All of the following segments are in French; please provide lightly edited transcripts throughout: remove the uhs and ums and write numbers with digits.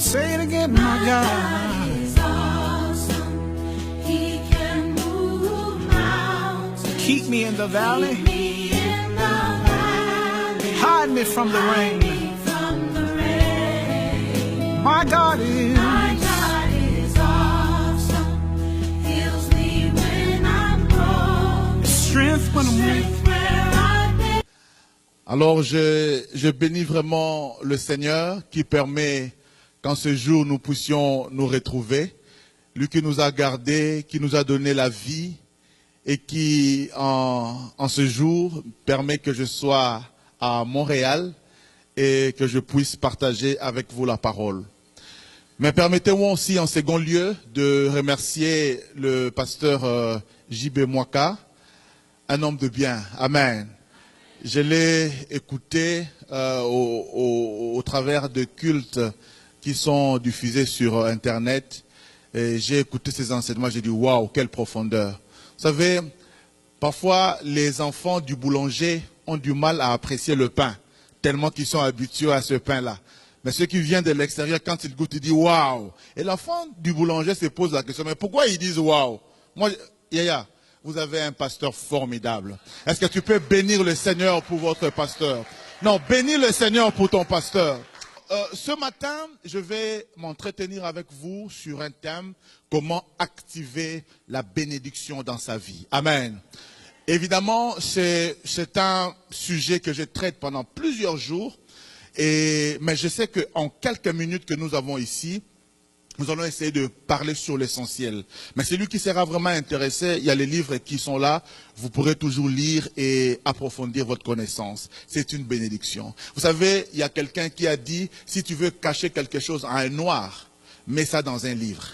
Say it again, my God. Is awesome. He can move mountains. Keep me in the valley. Keep me in the valley. Hide me from the Hide rain. me from the rain. My God is. My God is awesome. Heals me when I'm broken. Strength when I'm weak. Strength where I've been. Alors je bénis vraiment le Seigneur qui permet qu'en ce jour nous puissions nous retrouver. Lui qui nous a gardés, qui nous a donné la vie et qui en ce jour permet que je sois à Montréal et que je puisse partager avec vous la parole. Mais permettez-moi aussi en second lieu de remercier le pasteur J.B. Mwaka, un homme de bien. Amen. Je l'ai écouté au travers de cultes qui sont diffusés sur Internet. Et j'ai écouté ses enseignements, j'ai dit, waouh, quelle profondeur. Vous savez, parfois, les enfants du boulanger ont du mal à apprécier le pain, tellement qu'ils sont habitués à ce pain-là. Mais ceux qui viennent de l'extérieur, quand ils goûtent, ils disent, waouh. Et l'enfant du boulanger se pose la question, mais pourquoi ils disent, waouh? Moi, Yaya, vous avez un pasteur formidable. Est-ce que tu peux bénir le Seigneur pour votre pasteur? Non, bénis le Seigneur pour ton pasteur. Ce matin, je vais m'entretenir avec vous sur un thème, comment activer la bénédiction dans sa vie. Amen. Évidemment, c'est un sujet que je traite pendant plusieurs jours, mais je sais qu'en quelques minutes que nous avons ici, nous allons essayer de parler sur l'essentiel. Mais celui qui sera vraiment intéressé, il y a les livres qui sont là. Vous pourrez toujours lire et approfondir votre connaissance. C'est une bénédiction. Vous savez, il y a quelqu'un qui a dit, si tu veux cacher quelque chose à un noir, mets ça dans un livre.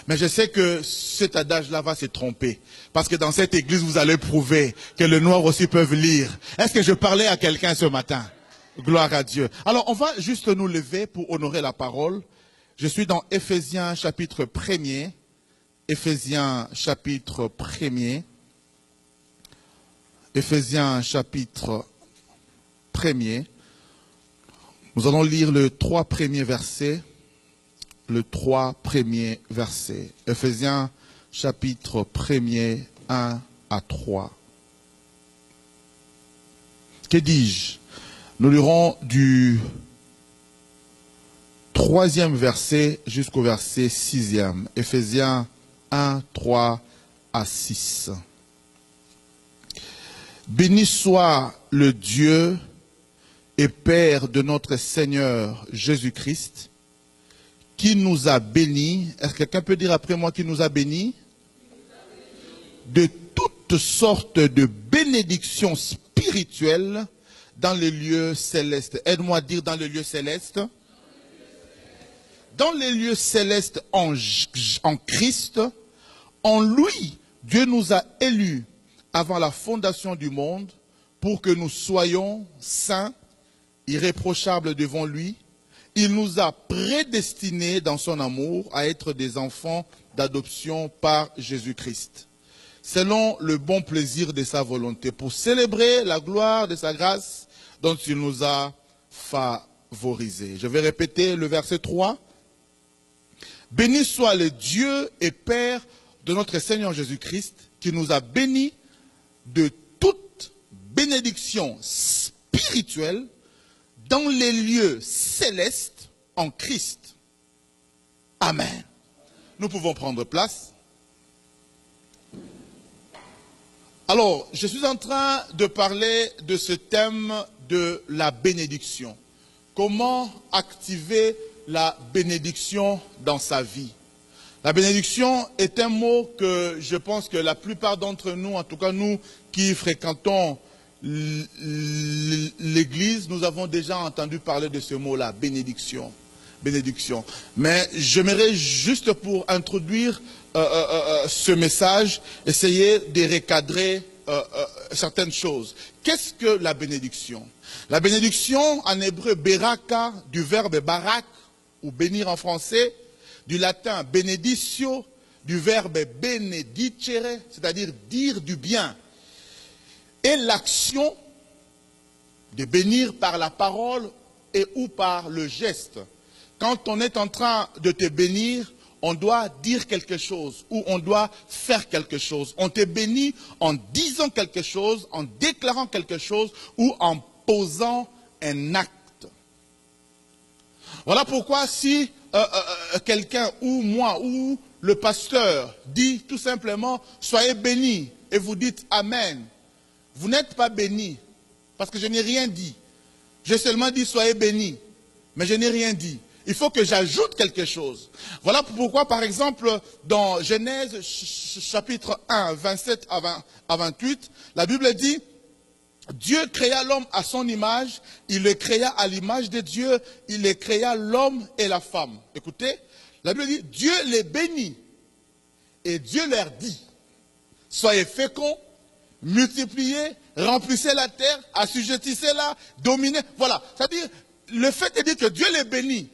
Mais je sais que cet adage-là va se tromper. Parce que dans cette église, vous allez prouver que les noirs aussi peuvent lire. Est-ce que je parlais à quelqu'un ce matin? Gloire à Dieu. Alors, on va juste nous lever pour honorer la parole. Je suis dans Éphésiens chapitre 1er. Éphésiens chapitre 1er. Éphésiens chapitre 1er. Nous allons lire les 3 premiers versets. Les 3 premiers versets. Éphésiens chapitre 1er, 1 à 3. Que dis-je? Nous lirons du 3e verset jusqu'au verset 6e. Éphésiens 1, 3 à 6. Béni soit le Dieu et Père de notre Seigneur Jésus-Christ, qui nous a bénis. Est-ce que quelqu'un peut dire après moi qui nous a bénis? De toutes sortes de bénédictions spirituelles dans les lieux célestes. Aide-moi à dire dans les lieux célestes. Dans les lieux célestes en Christ, en lui, Dieu nous a élus avant la fondation du monde pour que nous soyons saints, irréprochables devant lui. Il nous a prédestinés dans son amour à être des enfants d'adoption par Jésus-Christ, selon le bon plaisir de sa volonté, pour célébrer la gloire de sa grâce dont il nous a favorisés. Je vais répéter le verset 3. Béni soit le Dieu et Père de notre Seigneur Jésus-Christ, qui nous a bénis de toute bénédiction spirituelle dans les lieux célestes en Christ. Amen. Nous pouvons prendre place. Alors, je suis en train de parler de ce thème de la bénédiction. Comment activer la bénédiction dans sa vie? La bénédiction est un mot que je pense que la plupart d'entre nous, en tout cas nous qui fréquentons l'église, nous avons déjà entendu parler de ce mot-là, bénédiction. Bénédiction. Mais j'aimerais juste pour introduire ce message, essayer de recadrer certaines choses. Qu'est-ce que la bénédiction? La bénédiction, en hébreu, beraka, du verbe barak, ou bénir en français, du latin beneditio, du verbe benedicere, c'est-à-dire dire du bien. Et l'action de bénir par la parole et ou par le geste. quand on est en train de te bénir, on doit dire quelque chose ou on doit faire quelque chose. On te bénit en disant quelque chose, en déclarant quelque chose ou en posant un acte. Voilà pourquoi si quelqu'un ou moi ou le pasteur dit tout simplement « Soyez bénis » et vous dites « Amen », vous n'êtes pas bénis parce que je n'ai rien dit. J'ai seulement dit « Soyez bénis », mais je n'ai rien dit. Il faut que j'ajoute quelque chose. Voilà pourquoi, par exemple, dans Genèse chapitre 1, 27 à 28, la Bible dit, Dieu créa l'homme à son image, il le créa à l'image de Dieu, il les créa l'homme et la femme. Écoutez, la Bible dit, Dieu les bénit et Dieu leur dit, soyez féconds, multipliez, remplissez la terre, assujettissez-la, dominez. Voilà, c'est-à-dire, le fait de dire que Dieu les bénit,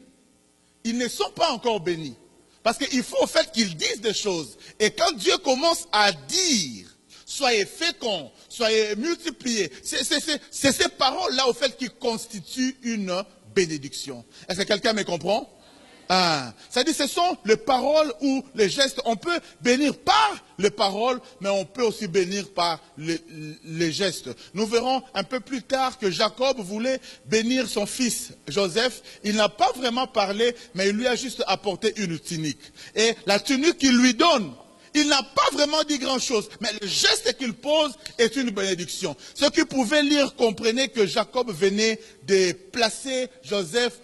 ils ne sont pas encore bénis. Parce qu'il faut au fait qu'ils disent des choses. Et quand Dieu commence à dire, soyez féconds, soyez multipliés, c'est ces paroles-là au fait qui constituent une bénédiction. Est-ce que quelqu'un me comprend? C'est-à-dire ce sont les paroles ou les gestes. On peut bénir par les paroles, mais on peut aussi bénir par les gestes. Nous verrons un peu plus tard que Jacob voulait bénir son fils Joseph. Il n'a pas vraiment parlé, mais il lui a juste apporté une tunique. Et la tunique qu'il lui donne, il n'a pas vraiment dit grand-chose, mais le geste qu'il pose est une bénédiction. Ceux qui pouvaient lire comprenaient que Jacob venait de placer Joseph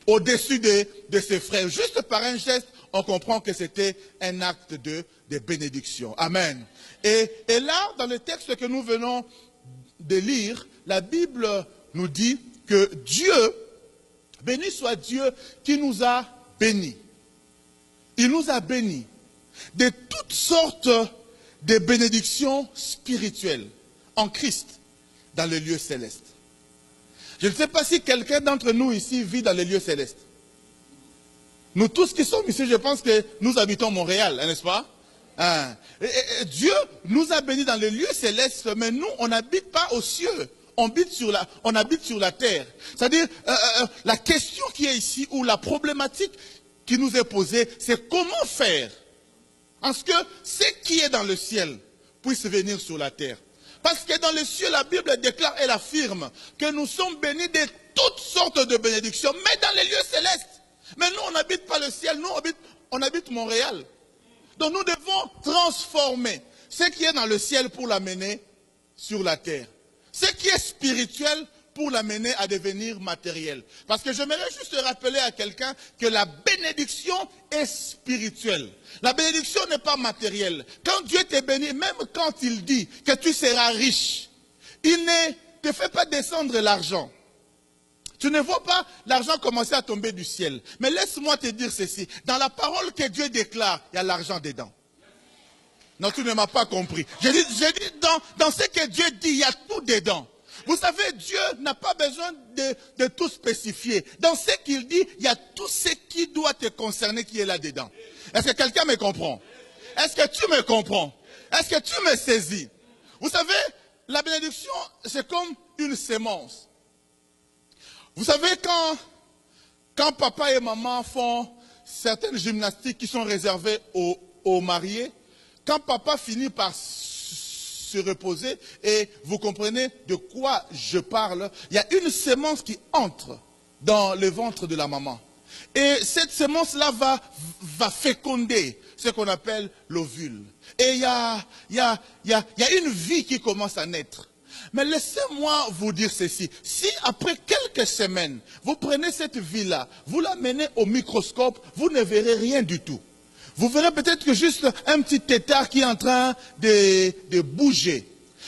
au-dessus de ses frères. Juste par un geste, on comprend que c'était un acte de bénédiction. Amen. Et là, dans le texte que nous venons de lire, la Bible nous dit que Dieu, béni soit Dieu, qui nous a bénis. Il nous a bénis de toutes sortes de bénédictions spirituelles en Christ, dans les lieux célestes. Je ne sais pas si quelqu'un d'entre nous ici vit dans les lieux célestes. Nous tous qui sommes ici, je pense que nous habitons Montréal, n'est-ce pas? Et Dieu nous a bénis dans les lieux célestes, mais nous, on n'habite pas aux cieux. On habite sur la terre. C'est-à-dire, la question qui est ici, ou la problématique qui nous est posée, c'est comment faire en ce que ce qui est dans le ciel puisse venir sur la terre. Parce que dans les cieux, la Bible déclare, elle affirme que nous sommes bénis de toutes sortes de bénédictions, mais dans les lieux célestes. Mais nous, on n'habite pas le ciel, nous, on habite Montréal. Donc nous devons transformer ce qui est dans le ciel pour l'amener sur la terre. Ce qui est spirituel pour l'amener à devenir matériel. Parce que j'aimerais juste rappeler à quelqu'un que la bénédiction est spirituelle. La bénédiction n'est pas matérielle. Quand Dieu te bénit, même quand il dit que tu seras riche, il ne te fait pas descendre l'argent. Tu ne vois pas l'argent commencer à tomber du ciel. Mais laisse-moi te dire ceci. Dans la parole que Dieu déclare, il y a l'argent dedans. Non, tu ne m'as pas compris. J'ai dit dans ce que Dieu dit, il y a tout dedans. Vous savez, Dieu n'a pas besoin de tout spécifier. Dans ce qu'il dit, il y a tout ce qui doit te concerner qui est là-dedans. Est-ce que quelqu'un me comprend? Est-ce que tu me comprends? Est-ce que tu me saisis? Vous savez, la bénédiction, c'est comme une sémence. Vous savez, quand papa et maman font certaines gymnastiques qui sont réservées aux mariés, quand papa finit par se reposer, et vous comprenez de quoi je parle, il y a une sémence qui entre dans le ventre de la maman. Et cette sémence-là va féconder ce qu'on appelle l'ovule. Et il y a une vie qui commence à naître. Mais laissez-moi vous dire ceci. Si après quelques semaines, vous prenez cette vie-là, vous la menez au microscope, vous ne verrez rien du tout. Vous verrez peut-être que juste un petit tétard qui est en train de bouger.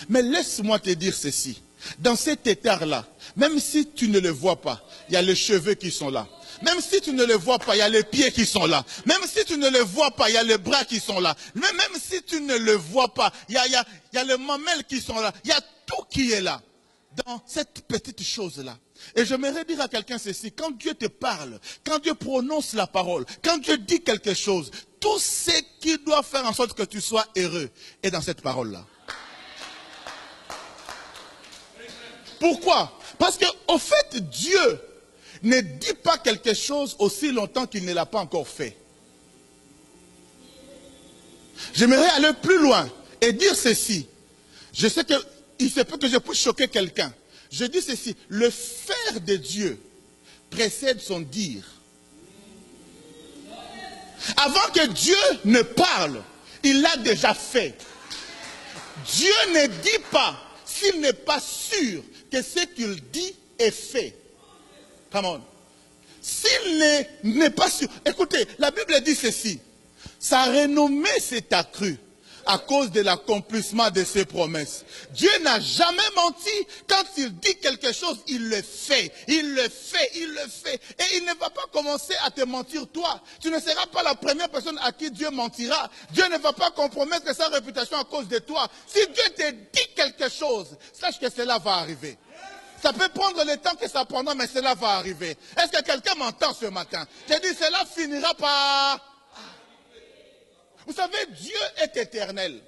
Mais laisse-moi te dire ceci. Dans cet tétard-là, même si tu ne le vois pas, il y a les cheveux qui sont là. Même si tu ne le vois pas, il y a les pieds qui sont là. Même si tu ne le vois pas, il y a les bras qui sont là. Même si tu ne le vois pas, il y a les mamelles qui sont là. Il y a tout qui est là, dans cette petite chose-là. Et j'aimerais dire à quelqu'un ceci, quand Dieu te parle, quand Dieu prononce la parole, quand Dieu dit quelque chose, tout ce qui doit faire en sorte que tu sois heureux est dans cette parole-là. Pourquoi? Parce qu'au fait, Dieu, ne dit pas quelque chose aussi longtemps qu'il ne l'a pas encore fait. J'aimerais aller plus loin et dire ceci. Je sais qu'il se peut que je puisse choquer quelqu'un. Je dis ceci, le faire de Dieu précède son dire. Avant que Dieu ne parle, il l'a déjà fait. Dieu ne dit pas s'il n'est pas sûr que ce qu'il dit est fait. Come on. S'il n'est pas sûr. Écoutez, la Bible dit ceci. Sa renommée s'est accrue à cause de l'accomplissement de ses promesses. Dieu n'a jamais menti. Quand il dit quelque chose, il le fait. Il le fait, il le fait. Et il ne va pas commencer à te mentir toi. Tu ne seras pas la première personne à qui Dieu mentira. Dieu ne va pas compromettre sa réputation à cause de toi. Si Dieu te dit quelque chose, sache que cela va arriver. Ça peut prendre le temps que ça prendra, mais cela va arriver. Est-ce que quelqu'un m'entend ce matin? J'ai dit, cela finira par... Vous savez, Dieu est éternel.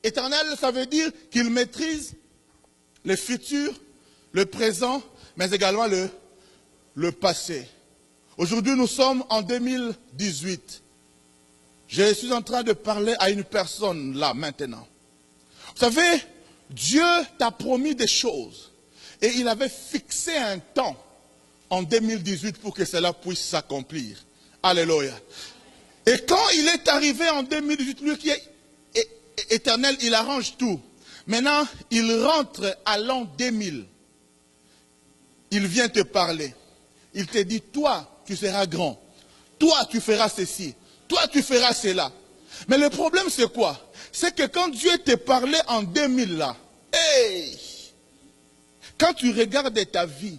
Éternel, ça veut dire qu'il maîtrise le futur, le présent, mais également le passé. Aujourd'hui, nous sommes en 2018. Je suis en train de parler à une personne là, maintenant. Vous savez, Dieu t'a promis des choses. Et il avait fixé un temps en 2018 pour que cela puisse s'accomplir. Alléluia. Et quand il est arrivé en 2018, lui qui est éternel, il arrange tout. Maintenant, il rentre à l'an 2000. Il vient te parler. Il te dit, toi, tu seras grand. Toi, tu feras ceci. Toi, tu feras cela. Mais le problème, c'est quoi? C'est que quand Dieu te parlait en 2000, là, hey, quand tu regardes ta vie,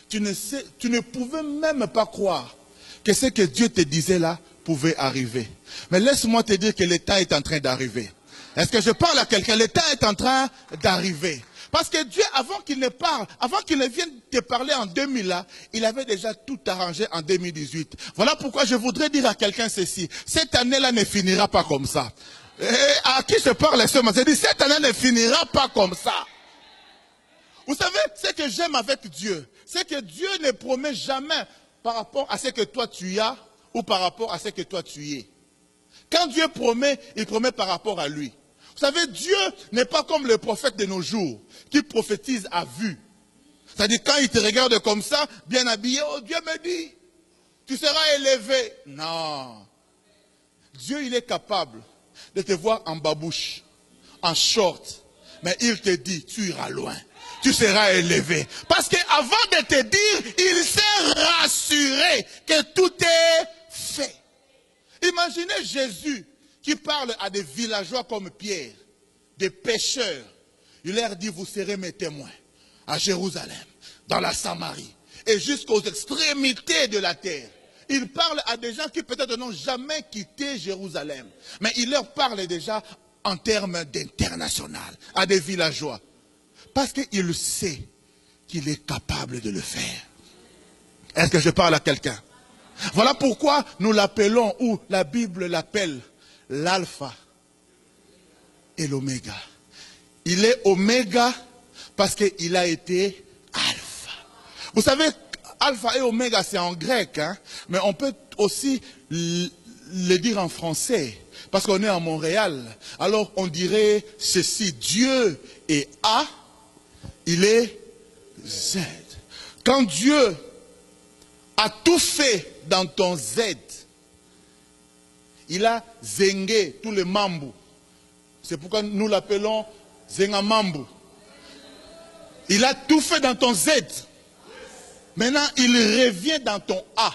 tu ne pouvais même pas croire que ce que Dieu te disait là pouvait arriver. Mais laisse-moi te dire que le temps est en train d'arriver. Est-ce que je parle à quelqu'un? Le temps est en train d'arriver. Parce que Dieu, avant qu'il ne parle, avant qu'il ne vienne te parler en 2000 là, il avait déjà tout arrangé en 2018. Voilà pourquoi je voudrais dire à quelqu'un ceci. Cette année-là ne finira pas comme ça. Et à qui je parle ce matin? Je dis, cette année ne finira pas comme ça. Vous savez, ce que j'aime avec Dieu, c'est que Dieu ne promet jamais par rapport à ce que toi tu as ou par rapport à ce que toi tu es. Quand Dieu promet, il promet par rapport à lui. Vous savez, Dieu n'est pas comme le prophète de nos jours qui prophétise à vue. C'est-à-dire quand il te regarde comme ça, bien habillé, oh Dieu me dit, tu seras élevé. Non. Dieu, il est capable de te voir en babouche, en short, mais il te dit, tu iras loin. Tu seras élevé. Parce qu'avant de te dire, il s'est rassuré que tout est fait. Imaginez Jésus qui parle à des villageois comme Pierre, des pécheurs. Il leur dit, vous serez mes témoins à Jérusalem, dans la Samarie et jusqu'aux extrémités de la terre. Il parle à des gens qui peut-être n'ont jamais quitté Jérusalem. Mais il leur parle déjà en termes d'international, à des villageois. Parce qu'il sait qu'il est capable de le faire. Est-ce que je parle à quelqu'un? Voilà pourquoi nous l'appelons, ou la Bible l'appelle, l'alpha et l'oméga. Il est oméga parce qu'il a été alpha. Vous savez, alpha et oméga c'est en grec, hein? Mais on peut aussi le dire en français. Parce qu'on est à Montréal. Alors on dirait ceci, Dieu est A, il est Z. Quand Dieu a tout fait dans ton Z, il a zengé tous les mambous. C'est pourquoi nous l'appelons zengamambu. Il a tout fait dans ton Z. Maintenant, il revient dans ton A,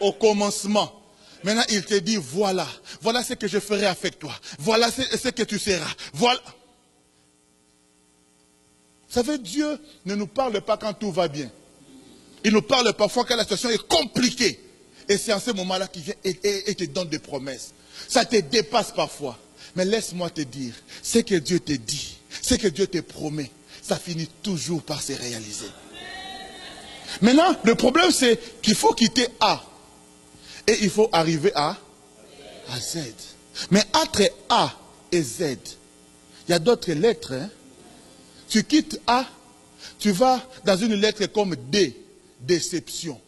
au commencement. Maintenant, il te dit, voilà, voilà ce que je ferai avec toi. Voilà ce que tu seras. Voilà. Vous savez, Dieu ne nous parle pas quand tout va bien. Il nous parle parfois quand la situation est compliquée. Et c'est en ce moment-là qu'il vient et te donne des promesses. Ça te dépasse parfois. Mais laisse-moi te dire, ce que Dieu te dit, ce que Dieu te promet, ça finit toujours par se réaliser. Maintenant, le problème c'est qu'il faut quitter A. Et il faut arriver à Z. Mais entre A et Z, il y a d'autres lettres. Hein? Tu quittes A, Tu vas dans une lettre comme D, déception.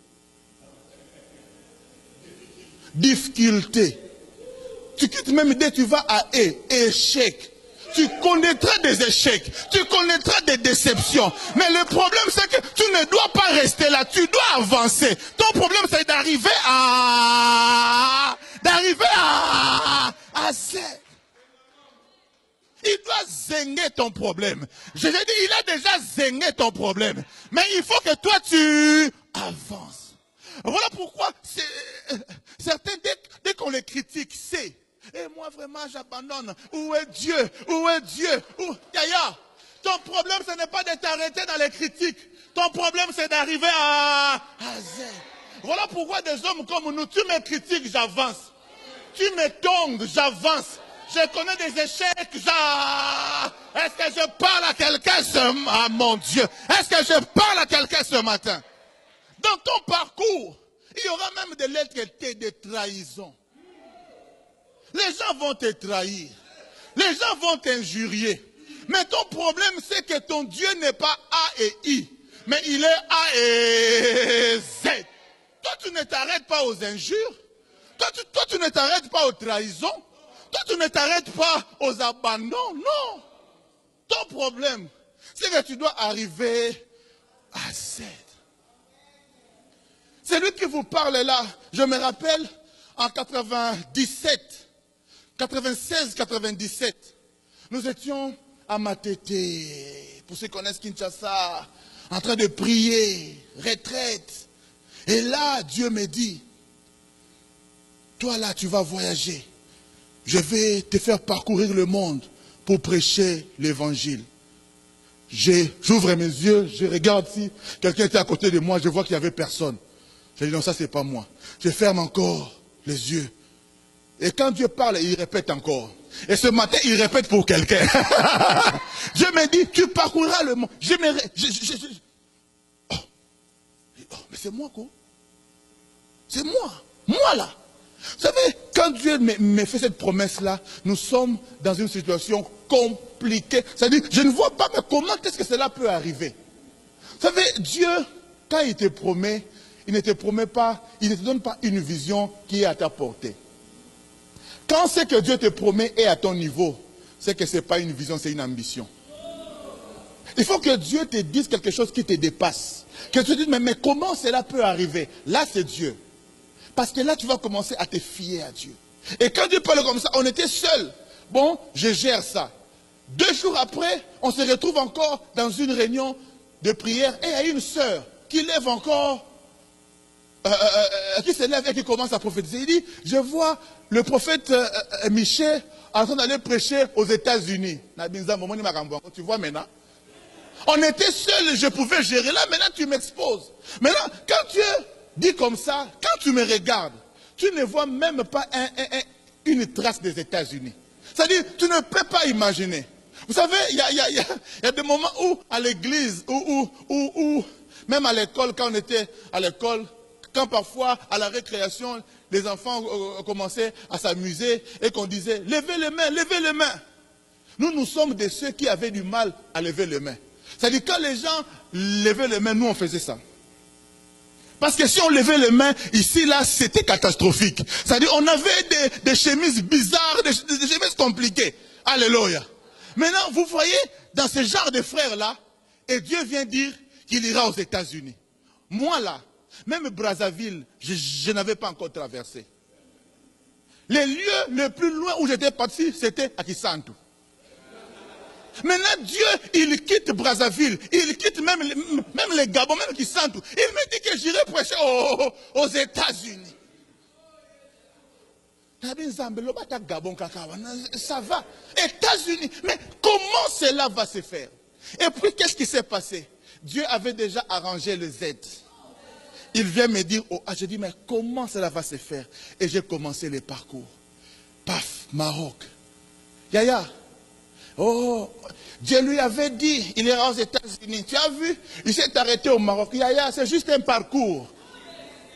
Difficulté. Tu quittes même D, tu vas à E, échec. Tu connaîtras des échecs, tu connaîtras des déceptions. Mais le problème, c'est que tu ne dois pas rester là, tu dois avancer. Ton problème, c'est d'arriver à Z. Il doit zénger ton problème. Je l'ai dit, il a déjà zéngé ton problème. Mais il faut que toi, tu avances. Voilà pourquoi certains, dès qu'on les critique, c'est... Et moi vraiment j'abandonne. Où est Dieu? Où est Dieu? Yaya, ton problème ce n'est pas de t'arrêter dans les critiques. Ton problème c'est d'arriver à Z. Voilà pourquoi des hommes comme nous, tu me critiques, j'avance. Tu me tongues, j'avance. Je connais des échecs, Est-ce que je parle à quelqu'un ah mon Dieu, est-ce que je parle à quelqu'un ce matin? Dans ton parcours, il y aura même des lettres de trahison. Les gens vont te trahir. Les gens vont t'injurier. Mais ton problème, c'est que ton Dieu n'est pas A et I. Mais il est A et Z. Toi, tu ne t'arrêtes pas aux injures. Toi, tu ne t'arrêtes pas aux trahisons. Toi, tu ne t'arrêtes pas aux abandons. Non. Ton problème, c'est que tu dois arriver à Z. C'est lui qui vous parle là. Je me rappelle en 96-97, nous étions à Matete, pour ceux qui connaissent Kinshasa, en train de prier, retraite. Et là, Dieu me dit, toi là, tu vas voyager. Je vais te faire parcourir le monde pour prêcher l'évangile. J'ouvre mes yeux, je regarde si quelqu'un était à côté de moi, je vois qu'il n'y avait personne. Je dis non, ça c'est pas moi. Je ferme encore les yeux. Et quand Dieu parle, il répète encore. Et ce matin, il répète pour quelqu'un. Dieu me dit, tu parcourras le monde. Oh, mais c'est moi, quoi. C'est moi. Moi, là. Vous savez, quand Dieu me fait cette promesse-là, nous sommes dans une situation compliquée. C'est-à-dire, je ne vois pas, mais comment est-ce que cela peut arriver? Vous savez, Dieu, quand il te promet, il ne te promet pas, il ne te donne pas une vision qui est à ta portée. Quand c'est que Dieu te promet est à ton niveau, c'est que ce n'est pas une vision, c'est une ambition. Il faut que Dieu te dise quelque chose qui te dépasse. Que tu te dises, mais comment cela peut arriver? Là, c'est Dieu. Parce que là, tu vas commencer à te fier à Dieu. Et quand Dieu parle comme ça, on était seuls. Bon, je gère ça. 2 jours après, on se retrouve encore dans une réunion de prière. Et il y a une sœur qui lève encore... qui se lève et qui commence à prophétiser. Il dit, je vois le prophète Michel en train d'aller prêcher aux États-Unis. Tu vois maintenant? On était seuls, je pouvais gérer. Là, maintenant, tu m'exposes. Maintenant, quand Dieu dit comme ça, quand tu me regardes, tu ne vois même pas une trace des États-Unis. C'est-à-dire, tu ne peux pas imaginer. Vous savez, il y a des moments où, à l'église, ou même à l'école, quand on était à l'école, quand parfois, à la récréation, les enfants commençaient à s'amuser et qu'on disait, levez les mains, levez les mains. Nous sommes de ceux qui avaient du mal à lever les mains. C'est-à-dire, quand les gens levaient les mains, nous, on faisait ça. Parce que si on levait les mains, ici, là, c'était catastrophique. C'est-à-dire, on avait des chemises bizarres, des chemises compliquées. Alléluia. Maintenant, vous voyez, dans ce genre de frères-là, et Dieu vient dire qu'il ira aux États-Unis. Moi, là, même Brazzaville, je n'avais pas encore traversé. Les lieux les plus loin où j'étais parti, c'était à Kisantu. Maintenant, Dieu, il quitte Brazzaville, il quitte même les Gabon, même Kisantu. Il me dit que j'irai prêcher aux États-Unis. Ça va. États-Unis. Mais comment cela va se faire? Et puis, qu'est-ce qui s'est passé? Dieu avait déjà arrangé le Z. Il vient me dire, oh, je dis, mais comment cela va se faire? Et j'ai commencé le parcours. Paf, Maroc. Yaya. Oh, Dieu lui avait dit, il ira aux États-Unis. Tu as vu? Il s'est arrêté au Maroc. Yaya, c'est juste un parcours.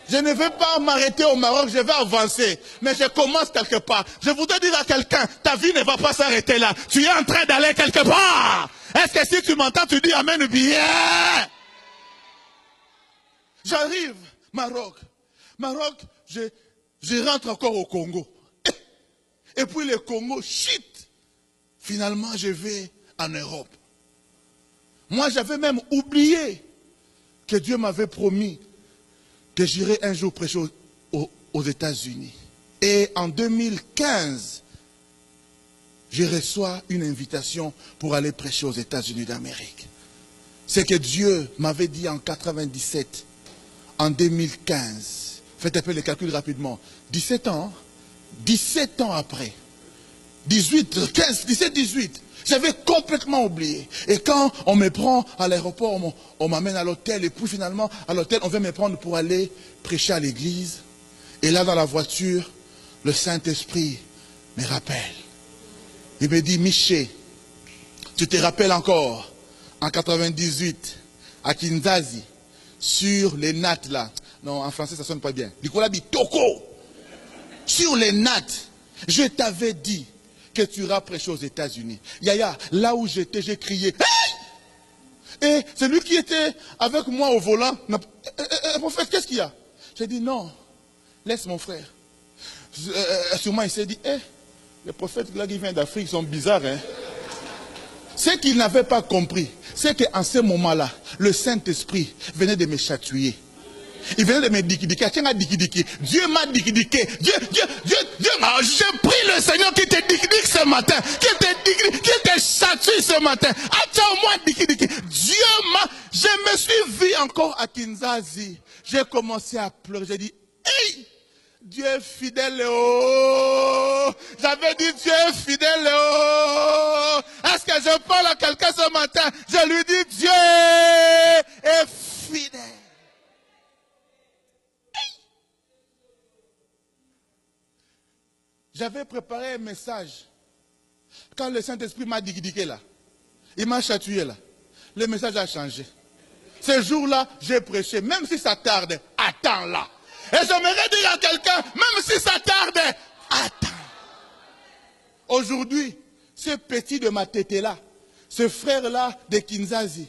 Je ne vais pas m'arrêter au Maroc, je vais avancer. Mais je commence quelque part. Je voudrais dire à quelqu'un, ta vie ne va pas s'arrêter là. Tu es en train d'aller quelque part. Est-ce que si tu m'entends, tu dis amen bien? J'arrive, Maroc. Maroc, je rentre encore au Congo. Et puis le Congo, shit. Finalement, je vais en Europe. Moi, j'avais même oublié que Dieu m'avait promis que j'irais un jour prêcher aux États-Unis. Et en 2015, je reçois une invitation pour aller prêcher aux États-Unis d'Amérique. C'est que Dieu m'avait dit en 97, en 2015, faites un peu les calculs rapidement, 17 ans après, 18, 15, 17, 18, j'avais complètement oublié. Et quand on me prend à l'aéroport, on m'amène à l'hôtel, et puis finalement, à l'hôtel, on vient me prendre pour aller prêcher à l'église. Et là, dans la voiture, le Saint-Esprit me rappelle. Il me dit, Miché, tu te rappelles encore, en 98, à Kinshasa, sur les nattes là. Non, en français, ça sonne pas bien. Nicolas dit, Toko. Sur les nattes, je t'avais dit que tu iras prêcher aux États-Unis. Yaya, là où j'étais, j'ai crié, hey! Et celui qui était avec moi au volant, prophète, qu'est-ce qu'il y a? J'ai dit, non, laisse mon frère. Sûrement, il s'est dit, les prophètes là qui viennent d'Afrique sont bizarres. Hein? Ce qu'il n'avait pas compris, c'est qu'en ce moment-là, le Saint-Esprit venait de me chatouiller. Il venait de me dikidiquer. Dieu m'a dikidiqué. Dieu m'a. Je prie le Seigneur qui te dikidique ce matin. Qui te chatouille ce matin. Attends-moi dikidiqué. Dieu m'a. Je me suis vu encore à Kinshasa. J'ai commencé à pleurer. J'ai dit, hey! Dieu est fidèle, oh! J'avais dit Dieu est fidèle, oh! Est-ce que je parle à quelqu'un ce matin? Je lui dis Dieu est fidèle. J'avais préparé un message. Quand le Saint-Esprit m'a dikidiqué là, il m'a chatouillé là, le message a changé. Ce jour-là, j'ai prêché, même si ça tarde, attends là. Et j'aimerais dire à quelqu'un, même si ça tarde, attends. Aujourd'hui, ce petit de ma tête là, ce frère-là de Kinshasa,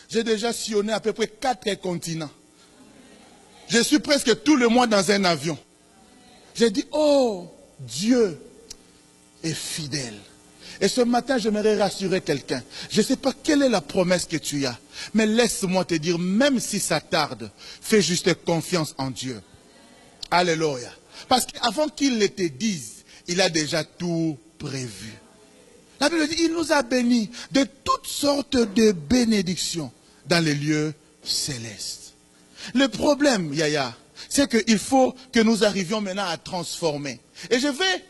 j'ai déjà sillonné à peu près 4 continents. Je suis presque tout le mois dans un avion. J'ai dit, oh, Dieu est fidèle. Et ce matin, j'aimerais rassurer quelqu'un. Je ne sais pas quelle est la promesse que tu as, mais laisse-moi te dire, même si ça tarde, fais juste confiance en Dieu. Alléluia. Parce qu'avant qu'il ne te dise, il a déjà tout prévu. La Bible dit, il nous a bénis de toutes sortes de bénédictions dans les lieux célestes. Le problème, Yaya, c'est qu'il faut que nous arrivions maintenant à transformer. Et je vais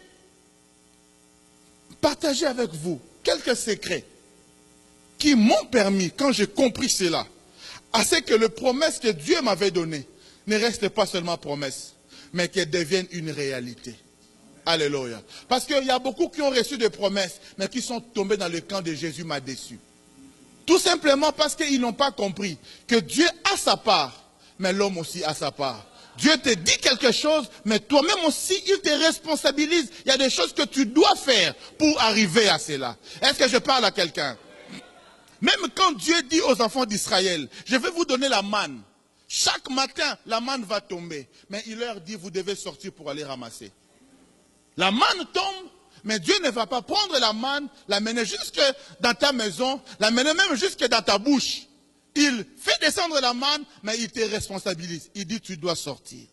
partager avec vous quelques secrets qui m'ont permis, quand j'ai compris cela, à ce que les promesses que Dieu m'avait données ne restent pas seulement promesses, mais qu'elles deviennent une réalité. Alléluia. Parce qu'il y a beaucoup qui ont reçu des promesses, mais qui sont tombés dans le camp de Jésus m'a déçu. Tout simplement parce qu'ils n'ont pas compris que Dieu a sa part, mais l'homme aussi a sa part. Dieu te dit quelque chose, mais toi-même aussi, il te responsabilise. Il y a des choses que tu dois faire pour arriver à cela. Est-ce que je parle à quelqu'un? Même quand Dieu dit aux enfants d'Israël, je vais vous donner la manne. Chaque matin, la manne va tomber. Mais il leur dit, vous devez sortir pour aller ramasser. La manne tombe, mais Dieu ne va pas prendre la manne, la mener jusque dans ta maison, la mener même jusque dans ta bouche. Il fait descendre la manne, mais il te responsabilise. Il dit, tu dois sortir.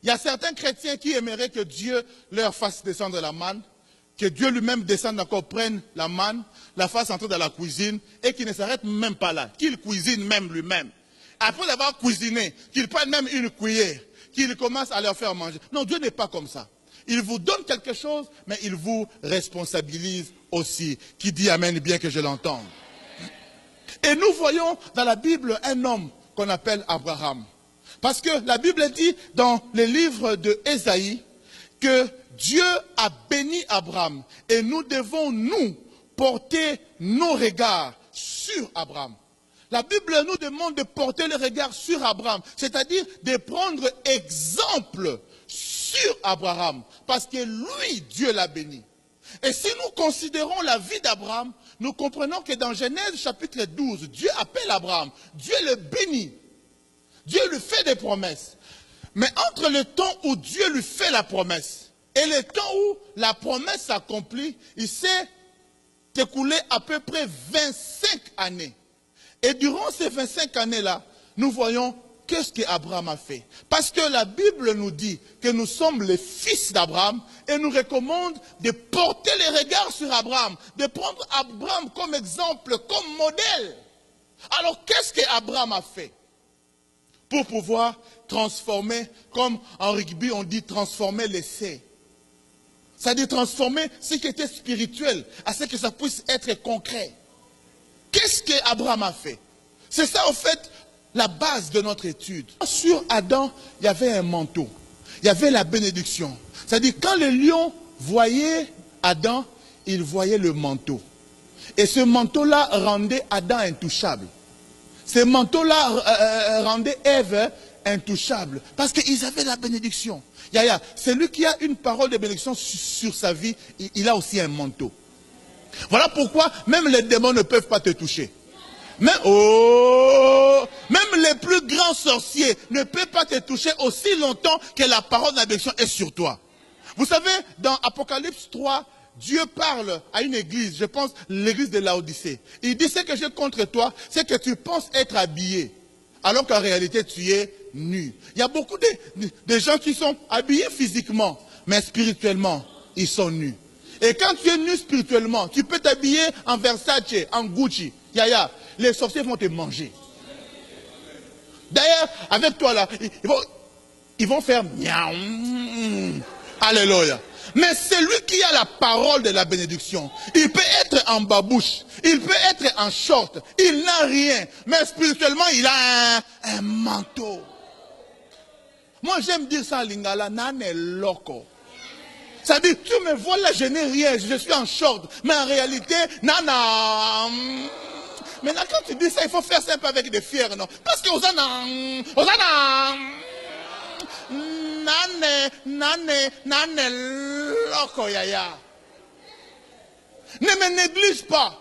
Il y a certains chrétiens qui aimeraient que Dieu leur fasse descendre la manne, que Dieu lui-même descende encore, prenne la manne, la fasse entrer dans la cuisine, et qu'il ne s'arrête même pas là, qu'il cuisine même lui-même. Après avoir cuisiné, qu'il prenne même une cuillère, qu'il commence à leur faire manger. Non, Dieu n'est pas comme ça. Il vous donne quelque chose, mais il vous responsabilise aussi. Qui dit amen bien que je l'entende. Et nous voyons dans la Bible un homme qu'on appelle Abraham. Parce que la Bible dit dans les livres de Ésaïe que Dieu a béni Abraham. Et nous devons, nous, porter nos regards sur Abraham. La Bible nous demande de porter le regard sur Abraham. C'est-à-dire de prendre exemple sur Abraham. Parce que lui, Dieu l'a béni. Et si nous considérons la vie d'Abraham, nous comprenons que dans Genèse chapitre 12, Dieu appelle Abraham, Dieu le bénit, Dieu lui fait des promesses. Mais entre le temps où Dieu lui fait la promesse et le temps où la promesse s'accomplit, il s'est écoulé à peu près 25 années. Et durant ces 25 années-là, nous voyons qu'est-ce qu'Abraham a fait. Parce que la Bible nous dit que nous sommes les fils d'Abraham et nous recommande de porter les regards sur Abraham, de prendre Abraham comme exemple, comme modèle. Alors qu'est-ce qu'Abraham a fait pour pouvoir transformer, comme en rugby on dit transformer l'essai. C'est-à-dire transformer ce qui était spirituel à ce que ça puisse être concret. Qu'est-ce qu'Abraham a fait? C'est ça, en fait, la base de notre étude. Sur Adam, il y avait un manteau. Il y avait la bénédiction. C'est-à-dire, quand le lion voyait Adam, il voyait le manteau. Et ce manteau-là rendait Adam intouchable. Ce manteau-là rendait Ève intouchable. Parce qu'ils avaient la bénédiction. Yaya, celui qui a une parole de bénédiction sur sa vie, il a aussi un manteau. Voilà pourquoi même les démons ne peuvent pas te toucher. Même les plus grands sorciers ne peuvent pas te toucher aussi longtemps que la parole de la bénédiction est sur toi. Vous savez, dans Apocalypse 3, Dieu parle à une église, je pense l'église de Laodicée. Il dit, ce que j'ai contre toi, c'est que tu penses être habillé, alors qu'en réalité tu es nu. Il y a beaucoup de gens qui sont habillés physiquement, mais spirituellement, ils sont nus. Et quand tu es nu spirituellement, tu peux t'habiller en Versace, en Gucci. Yaya, les sorciers vont te manger. D'ailleurs, avec toi là, ils vont faire miaou. Alléluia. Mais celui qui a la parole de la bénédiction, il peut être en babouche, il peut être en short, il n'a rien. Mais spirituellement, il a un manteau. Moi, j'aime dire ça en lingala, nane loco. C'est-à-dire, tu me vois là, je n'ai rien, je suis en short. Mais en réalité, nana. Maintenant, quand tu dis ça, il faut faire ça un peu avec des fiers, non? Parce que Osana, nane, loco, yaya. Ne me néglige pas.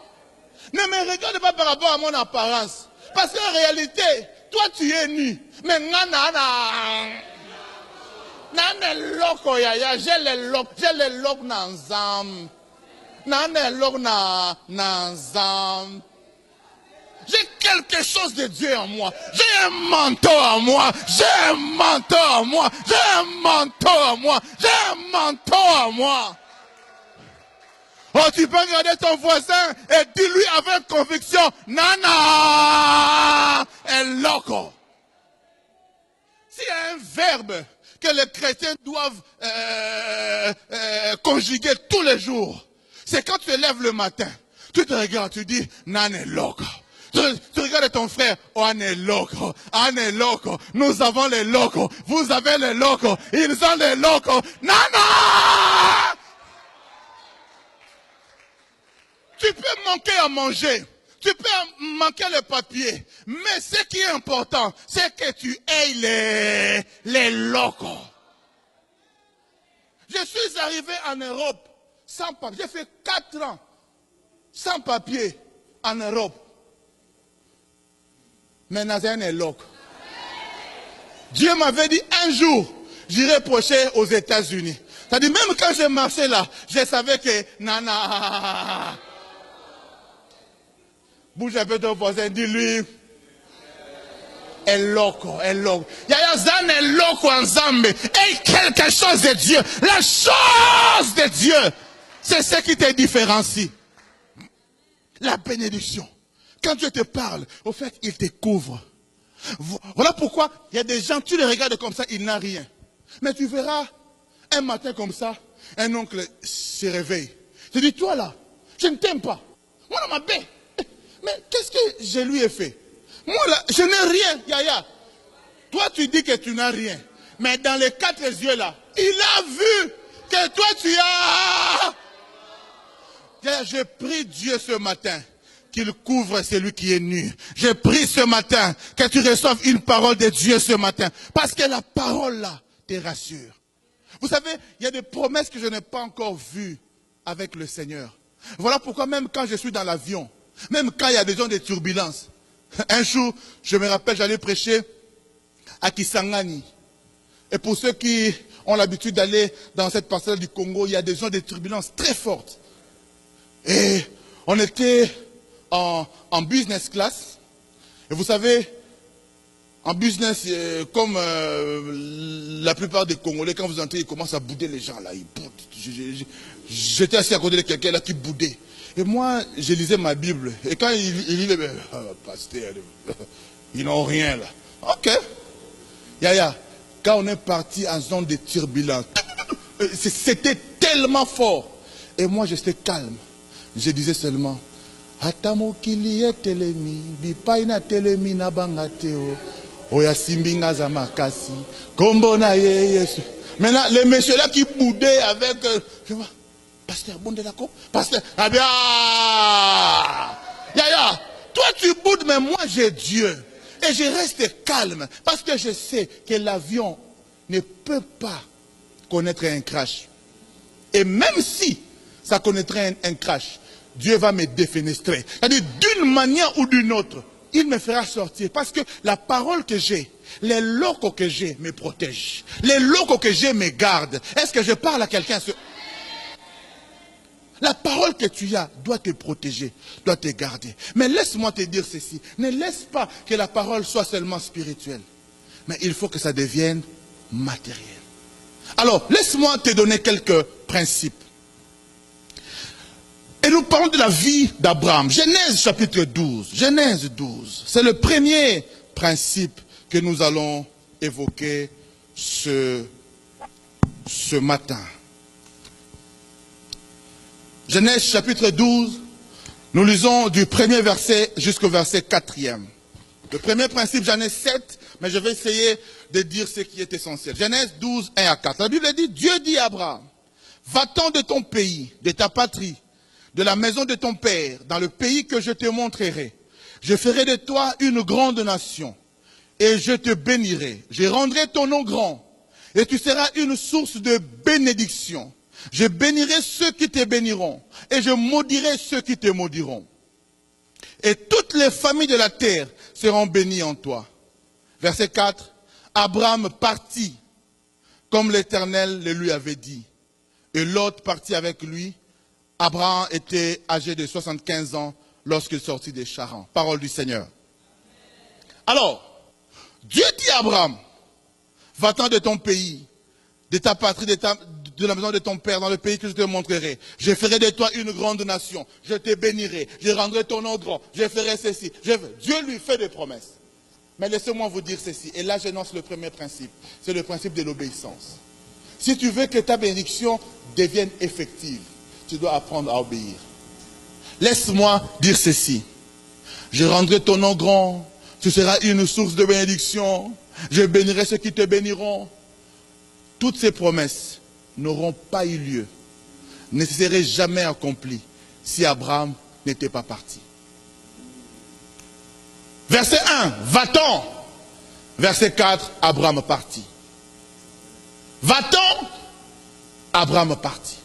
Ne me regarde pas par rapport à mon apparence. Parce qu'en réalité, toi, tu es nu. Mais nana. Nane loco yaya, j'ai les locks nanzam. Nane loc nanzam. J'ai quelque chose de Dieu en moi. J'ai un manteau en moi. J'ai un manteau en moi. J'ai un manteau en moi. J'ai un manteau en moi. Oh, tu peux regarder ton voisin et dis-lui avec conviction, nana, est loco. S'il y a un verbe que les chrétiens doivent conjuguer tous les jours, c'est quand tu te lèves le matin, tu te regardes, tu dis, nana est loco. Tu regardes ton frère, oh, Anne est loco, nous avons les locaux, vous avez les locaux, ils ont les locaux, nana! Tu peux manquer à manger, tu peux manquer le papier, mais ce qui est important, c'est que tu aies les locaux. Je suis arrivé en Europe sans papier, j'ai fait 4 ans sans papier en Europe. Mais Nazareth est loco. Dieu m'avait dit un jour, j'irai prêcher aux États-Unis. C'est-à-dire, même quand je marchais là, je savais que nana. Bouge un peu ton voisin, dis-lui. Est loco, est loco. Yaya Zan est loco en Zambé. Et quelque chose de Dieu. La chose de Dieu. C'est ce qui te différencie. La bénédiction. Quand Dieu te parle, au fait, il te couvre. Voilà pourquoi il y a des gens, tu les regardes comme ça, il n'a rien. Mais tu verras, un matin comme ça, un oncle se réveille. Je dis, toi là, je ne t'aime pas. Moi, dans ma baie. Mais qu'est-ce que je lui ai fait? Moi là, je n'ai rien, Yaya. Toi, tu dis que tu n'as rien. Mais dans les 4 yeux là, il a vu que toi, tu as... Yaya, je prie Dieu ce matin qu'il couvre celui qui est nu. Je prie ce matin que tu reçoives une parole de Dieu ce matin. Parce que la parole là te rassure. Vous savez, il y a des promesses que je n'ai pas encore vues avec le Seigneur. Voilà pourquoi même quand je suis dans l'avion, même quand il y a des gens de turbulences, un jour, je me rappelle, j'allais prêcher à Kisangani. Et pour ceux qui ont l'habitude d'aller dans cette parcelle du Congo, il y a des gens de turbulences très fortes. Et on était en business class. Et vous savez, en business, comme la plupart des Congolais, quand vous entrez, ils commencent à bouder les gens là. Ils boudent. J'étais assis à côté de quelqu'un là qui boudait. Et moi, je lisais ma Bible. Et quand il lisait, pasteur, ils n'ont rien là. Ok. Yaya, quand on est parti en zone de turbulence, c'était tellement fort. Et moi, j'étais calme. Je disais seulement, Atamo kiliye telemi, bipaina telemi na bangateo, oya simbinga za makasi, kombo na ye Yesu. Maintenant, les messieurs là qui boudaient avec, je vois, pasteur, bon de d'accord, pasteur, ah bien, Yaya, toi tu boudes, mais moi j'ai Dieu. Et je reste calme, parce que je sais que l'avion ne peut pas connaître un crash. Et même si ça connaîtrait un crash, Dieu va me défenestrer. C'est-à-dire, d'une manière ou d'une autre, il me fera sortir. Parce que la parole que j'ai, les locaux que j'ai me protègent. Les locaux que j'ai me gardent. Est-ce que je parle à quelqu'un? La parole que tu as doit te protéger, doit te garder. Mais laisse-moi te dire ceci. Ne laisse pas que la parole soit seulement spirituelle. Mais il faut que ça devienne matériel. Alors, laisse-moi te donner quelques principes. Et nous parlons de la vie d'Abraham. Genèse chapitre 12. Genèse 12. C'est le premier principe que nous allons évoquer ce matin. Genèse chapitre 12. Nous lisons du premier verset jusqu'au verset 4e. Le premier principe, j'en ai 7, mais je vais essayer de dire ce qui est essentiel. Genèse 12, 1 à 4. La Bible dit, Dieu dit à Abraham, va-t'en de ton pays, de ta patrie, de la maison de ton père, dans le pays que je te montrerai. Je ferai de toi une grande nation, et je te bénirai. Je rendrai ton nom grand, et tu seras une source de bénédiction. Je bénirai ceux qui te béniront, et je maudirai ceux qui te maudiront. Et toutes les familles de la terre seront bénies en toi. Verset 4, Abraham partit, comme l'Éternel le lui avait dit. Et Lot partit avec lui. Abraham était âgé de 75 ans lorsqu'il sortit des Charans. Parole du Seigneur. Alors, Dieu dit à Abraham, va-t'en de ton pays, de ta patrie, de la maison de ton père, dans le pays que je te montrerai. Je ferai de toi une grande nation. Je te bénirai. Je rendrai ton nom grand. Je ferai ceci. Dieu lui fait des promesses. Mais laissez-moi vous dire ceci. Et là, j'énonce le premier principe. C'est le principe de l'obéissance. Si tu veux que ta bénédiction devienne effective, tu dois apprendre à obéir. Laisse-moi dire ceci. Je rendrai ton nom grand. Tu seras une source de bénédiction. Je bénirai ceux qui te béniront. Toutes ces promesses n'auront pas eu lieu, ne seraient jamais accomplies si Abraham n'était pas parti. Verset 1, va-t'en. Verset 4, Abraham partit. Va-t'en, Abraham partit.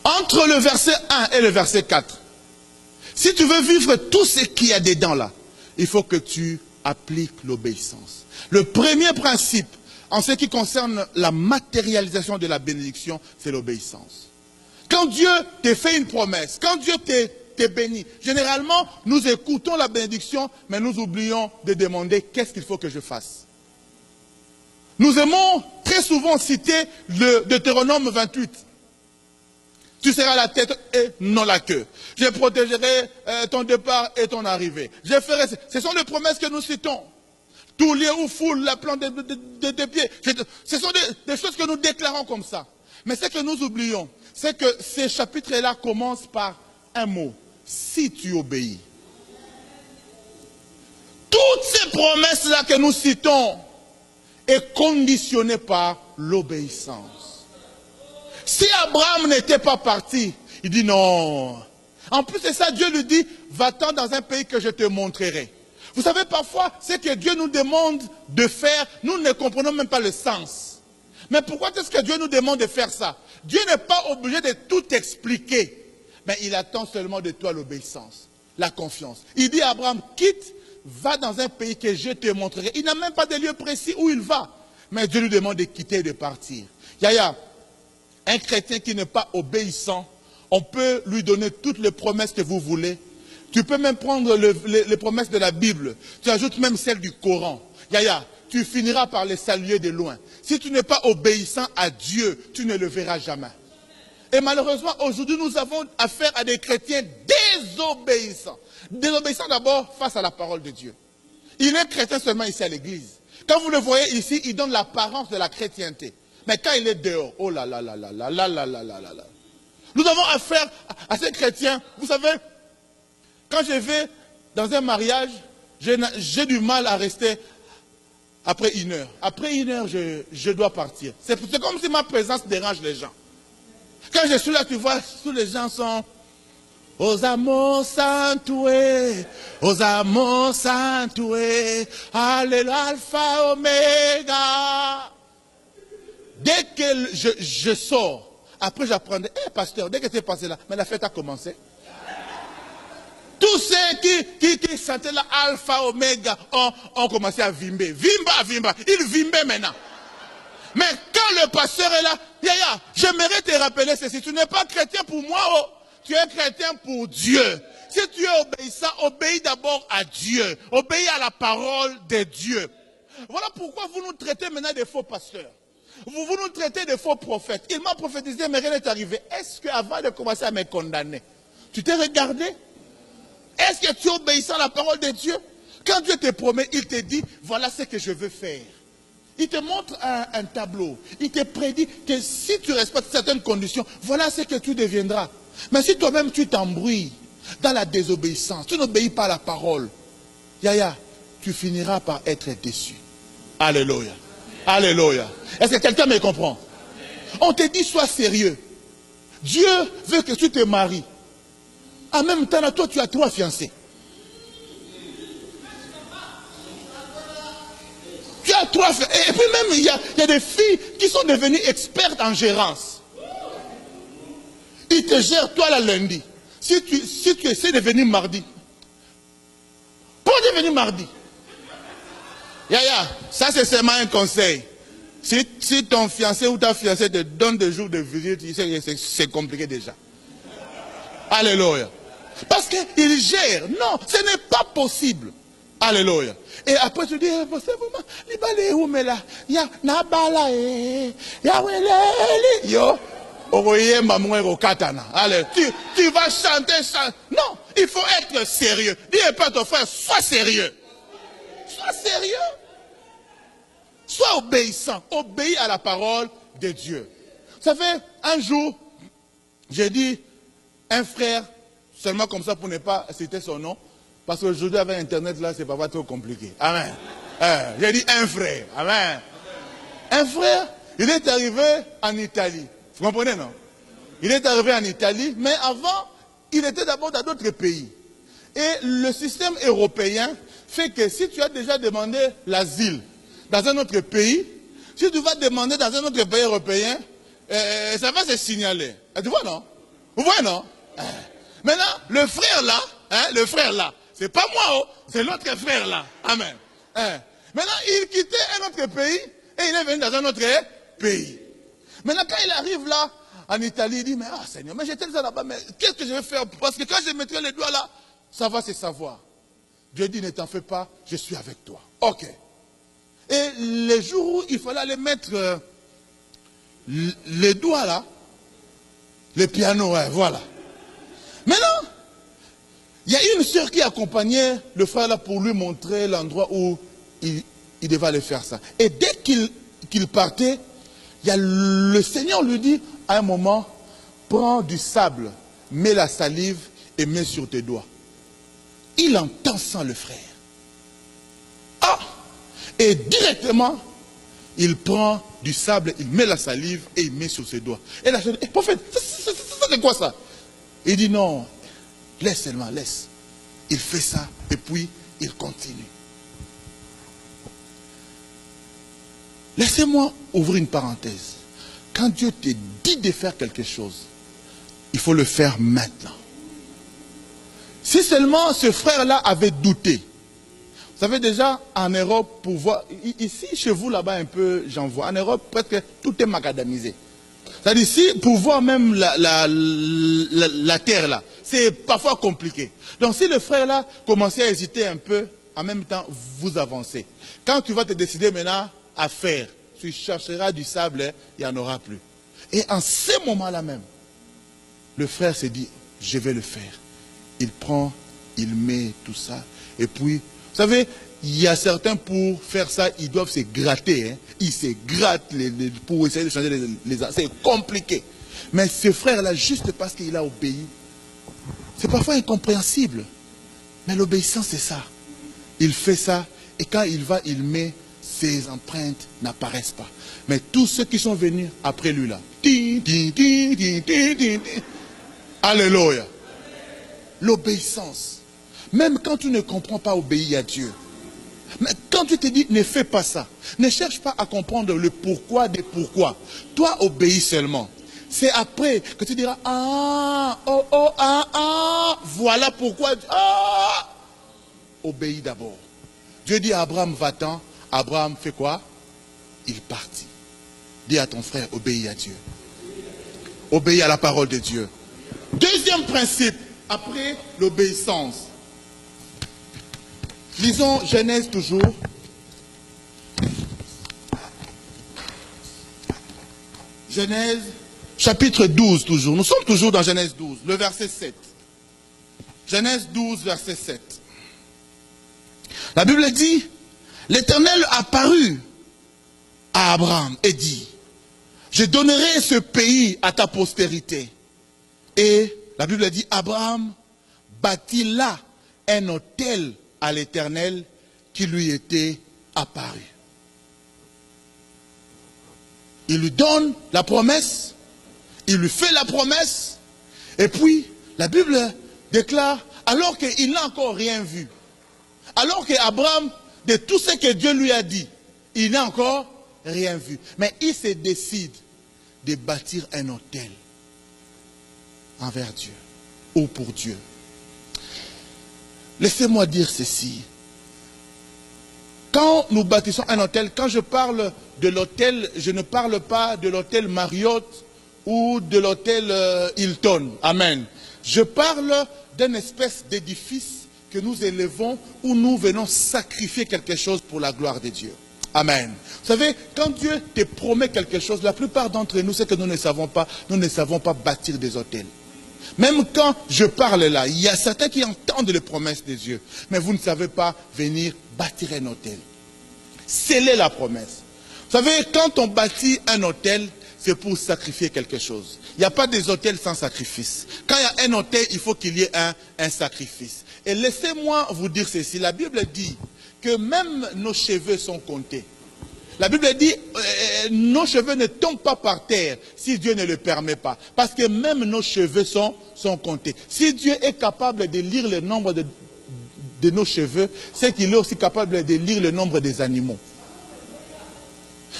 Entre le verset 1 et le verset 4, si tu veux vivre tout ce qu'il y a dedans là, il faut que tu appliques l'obéissance. Le premier principe, en ce qui concerne la matérialisation de la bénédiction, c'est l'obéissance. Quand Dieu te fait une promesse, quand Dieu te bénit, généralement, nous écoutons la bénédiction, mais nous oublions de demander qu'est-ce qu'il faut que je fasse. Nous aimons très souvent citer le Deutéronome 28. Tu seras la tête et non la queue. Je protégerai ton départ et ton arrivée. Je ferai. Ce sont les promesses que nous citons. Tout lieu ou foule la plante des pieds. Ce sont des choses que nous déclarons comme ça. Mais ce que nous oublions, c'est que ces chapitres-là commencent par un mot. Si tu obéis. Toutes ces promesses-là que nous citons est conditionnées par l'obéissance. Si Abraham n'était pas parti, il dit non. En plus de ça, Dieu lui dit, va-t'en dans un pays que je te montrerai. Vous savez, parfois, ce que Dieu nous demande de faire, nous ne comprenons même pas le sens. Mais pourquoi est-ce que Dieu nous demande de faire ça? Dieu n'est pas obligé de tout expliquer. Mais il attend seulement de toi l'obéissance, la confiance. Il dit à Abraham, quitte, va dans un pays que je te montrerai. Il n'a même pas de lieu précis où il va. Mais Dieu lui demande de quitter et de partir. Yaya, un chrétien qui n'est pas obéissant, on peut lui donner toutes les promesses que vous voulez. Tu peux même prendre les promesses de la Bible. Tu ajoutes même celles du Coran. Yaya, tu finiras par les saluer de loin. Si tu n'es pas obéissant à Dieu, tu ne le verras jamais. Et malheureusement, aujourd'hui, nous avons affaire à des chrétiens désobéissants. Désobéissants d'abord face à la parole de Dieu. Il est chrétien seulement ici à l'église. Quand vous le voyez ici, il donne l'apparence de la chrétienté. Mais quand il est dehors, oh là là là là là là là là là là là. Nous avons affaire à ces chrétiens. Vous savez, quand je vais dans un mariage, j'ai du mal à rester après 1 heure. Après 1 heure, je dois partir. C'est comme si ma présence dérange les gens. Quand je suis là, tu vois, tous les gens sont... Osamo Santué, Osamo Santué, Alléluia, Alpha, Oméga. Dès que je sors, après j'apprendais, pasteur, dès que tu es passé là, mais la fête a commencé. Tous ceux qui chantaient là, Alpha, Oméga, ont commencé à vimber. Vimba, ils vimbaient maintenant. Mais quand le pasteur est là, Yaya, j'aimerais te rappeler ceci, tu n'es pas chrétien pour moi, oh. Tu es chrétien pour Dieu. Si tu es obéissant, obéis d'abord à Dieu. Obéis à la parole de Dieu. Voilà pourquoi vous nous traitez maintenant de faux pasteurs. Vous nous traitez de faux prophètes. Il m'a prophétisé, mais rien n'est arrivé. Est-ce qu'avant de commencer à me condamner, tu t'es regardé? Est-ce que tu es obéissant à la parole de Dieu? Quand Dieu te promet, il te dit, voilà ce que je veux faire. Il te montre un tableau. Il te prédit que si tu respectes certaines conditions, voilà ce que tu deviendras. Mais si toi-même tu t'embrouilles dans la désobéissance, tu n'obéis pas à la parole, Yaya, tu finiras par être déçu. Alléluia. Alléluia. Est-ce que quelqu'un me comprend? On te dit sois sérieux. Dieu veut que tu te maries. En même temps, toi tu as 3 fiancés. Tu as 3 fiancés. Et puis même il y a des filles qui sont devenues expertes en gérance. Il te gère, toi, la lundi. Si tu essaies de venir mardi, pour devenir mardi. Yaya, ça c'est seulement un conseil. Si ton fiancé ou ta fiancée te donne des jours de visite, tu sais que c'est compliqué déjà. Alléluia. Parce qu'il gère. Non, ce n'est pas possible. Alléluia. Et après tu dis, c'est vraiment, libale où mais là, ya nabala ya wele yo. Allez, tu vas chanter. Non, il faut être sérieux. Dis pas à ton frère, sois sérieux. Sois sérieux. Sois obéissant. Obéis à la parole de Dieu. Vous savez, un jour, j'ai dit un frère, seulement comme ça pour ne pas citer son nom, parce qu'aujourd'hui avec Internet, là, c'est pas trop compliqué. Amen. J'ai dit un frère. Amen. Un frère, il est arrivé en Italie. Vous comprenez, non? Il est arrivé en Italie, mais avant, il était d'abord dans d'autres pays. Et le système européen fait que si tu as déjà demandé l'asile dans un autre pays, si tu vas demander dans un autre pays européen, ça va se signaler. Tu vois, non? Vous voyez, non? Maintenant, le frère là, c'est pas moi, oh, c'est l'autre frère là. Amen. Maintenant, il quittait un autre pays et il est venu dans un autre pays. Maintenant, quand il arrive là, en Italie, il dit, mais Seigneur, mais j'étais là-bas, mais qu'est-ce que je vais faire? Parce que quand je mettrai les doigts là, ça va se savoir. Dieu dit, ne t'en fais pas, je suis avec toi. Ok. Et les jours où il fallait aller mettre les doigts là, le piano, ouais, voilà. Maintenant, il y a une sœur qui accompagnait le frère là pour lui montrer l'endroit où il devait aller faire ça. Et dès qu'il partait, il y a le Seigneur lui dit à un moment, prends du sable, mets la salive et mets sur tes doigts. Il entend ça, le frère. Ah! Et directement, il prend du sable, il met la salive et il met sur ses doigts. Et là, je dis, prophète, c'est quoi ça? Il dit non, laisse seulement, laisse. Il fait ça et puis il continue. Laissez-moi ouvrir une parenthèse. quand Dieu te dit de faire quelque chose, il faut le faire maintenant. Si seulement ce frère-là avait douté. Vous savez déjà, en Europe, pour voir, ici, chez vous, là-bas, un peu, j'en vois. En Europe, presque tout est macadamisé. C'est-à-dire, ici, pour voir même la terre, là, c'est parfois compliqué. Donc, si le frère-là commençait à hésiter un peu, en même temps, vous avancez. Quand tu vas te décider maintenant à faire, tu chercheras du sable, il n'y en aura plus. Et en ce moment-là même, le frère se dit, je vais le faire. Il prend, il met tout ça, et puis, vous savez, il y a certains pour faire ça, ils doivent se gratter. Hein. Ils se grattent pour essayer de changer les c'est compliqué. Mais ce frère-là, juste parce qu'il a obéi, c'est parfois incompréhensible. Mais l'obéissance, c'est ça. Il fait ça, et quand il va, il met, ses empreintes n'apparaissent pas. Mais tous ceux qui sont venus après lui, là, alléluia. L'obéissance. Même quand tu ne comprends pas obéir à Dieu. Mais quand tu te dis, ne fais pas ça. Ne cherche pas à comprendre le pourquoi des pourquoi. Toi, obéis seulement. C'est après que tu diras, voilà pourquoi. Obéis d'abord. Dieu dit à Abraham, va-t'en. Abraham fait quoi? Il partit. Dis à ton frère, obéis à Dieu. Obéis à la parole de Dieu. Deuxième principe, après l'obéissance. Lisons Genèse toujours. Genèse, chapitre 12 toujours. Nous sommes toujours dans Genèse 12, le verset 7. Genèse 12, verset 7. La Bible dit, l'Éternel apparut à Abraham et dit, je donnerai ce pays à ta postérité. Et la Bible dit, Abraham bâtit là un autel à l'Éternel qui lui était apparu. Il lui donne la promesse, il lui fait la promesse, et puis la Bible déclare, alors qu'il n'a encore rien vu, alors qu'Abraham, de tout ce que Dieu lui a dit, il n'a encore rien vu. Mais il se décide de bâtir un autel envers Dieu, ou pour Dieu. Laissez-moi dire ceci. Quand nous bâtissons un hôtel, quand je parle de l'hôtel, je ne parle pas de l'hôtel Marriott ou de l'hôtel Hilton. Amen. Je parle d'une espèce d'édifice que nous élevons où nous venons sacrifier quelque chose pour la gloire de Dieu. Amen. Vous savez, quand Dieu te promet quelque chose, la plupart d'entre nous, c'est que nous ne savons pas bâtir des hôtels. Même quand je parle là, il y a certains qui entendent les promesses de Dieu. Mais vous ne savez pas venir bâtir un hôtel. Sceller la promesse. Vous savez, quand on bâtit un hôtel, c'est pour sacrifier quelque chose. Il n'y a pas des hôtels sans sacrifice. Quand il y a un hôtel, il faut qu'il y ait un sacrifice. Et laissez-moi vous dire ceci. La Bible dit que même nos cheveux sont comptés. La Bible dit, nos cheveux ne tombent pas par terre si Dieu ne le permet pas. Parce que même nos cheveux sont comptés. Si Dieu est capable de lire le nombre de nos cheveux, c'est qu'il est aussi capable de lire le nombre des animaux.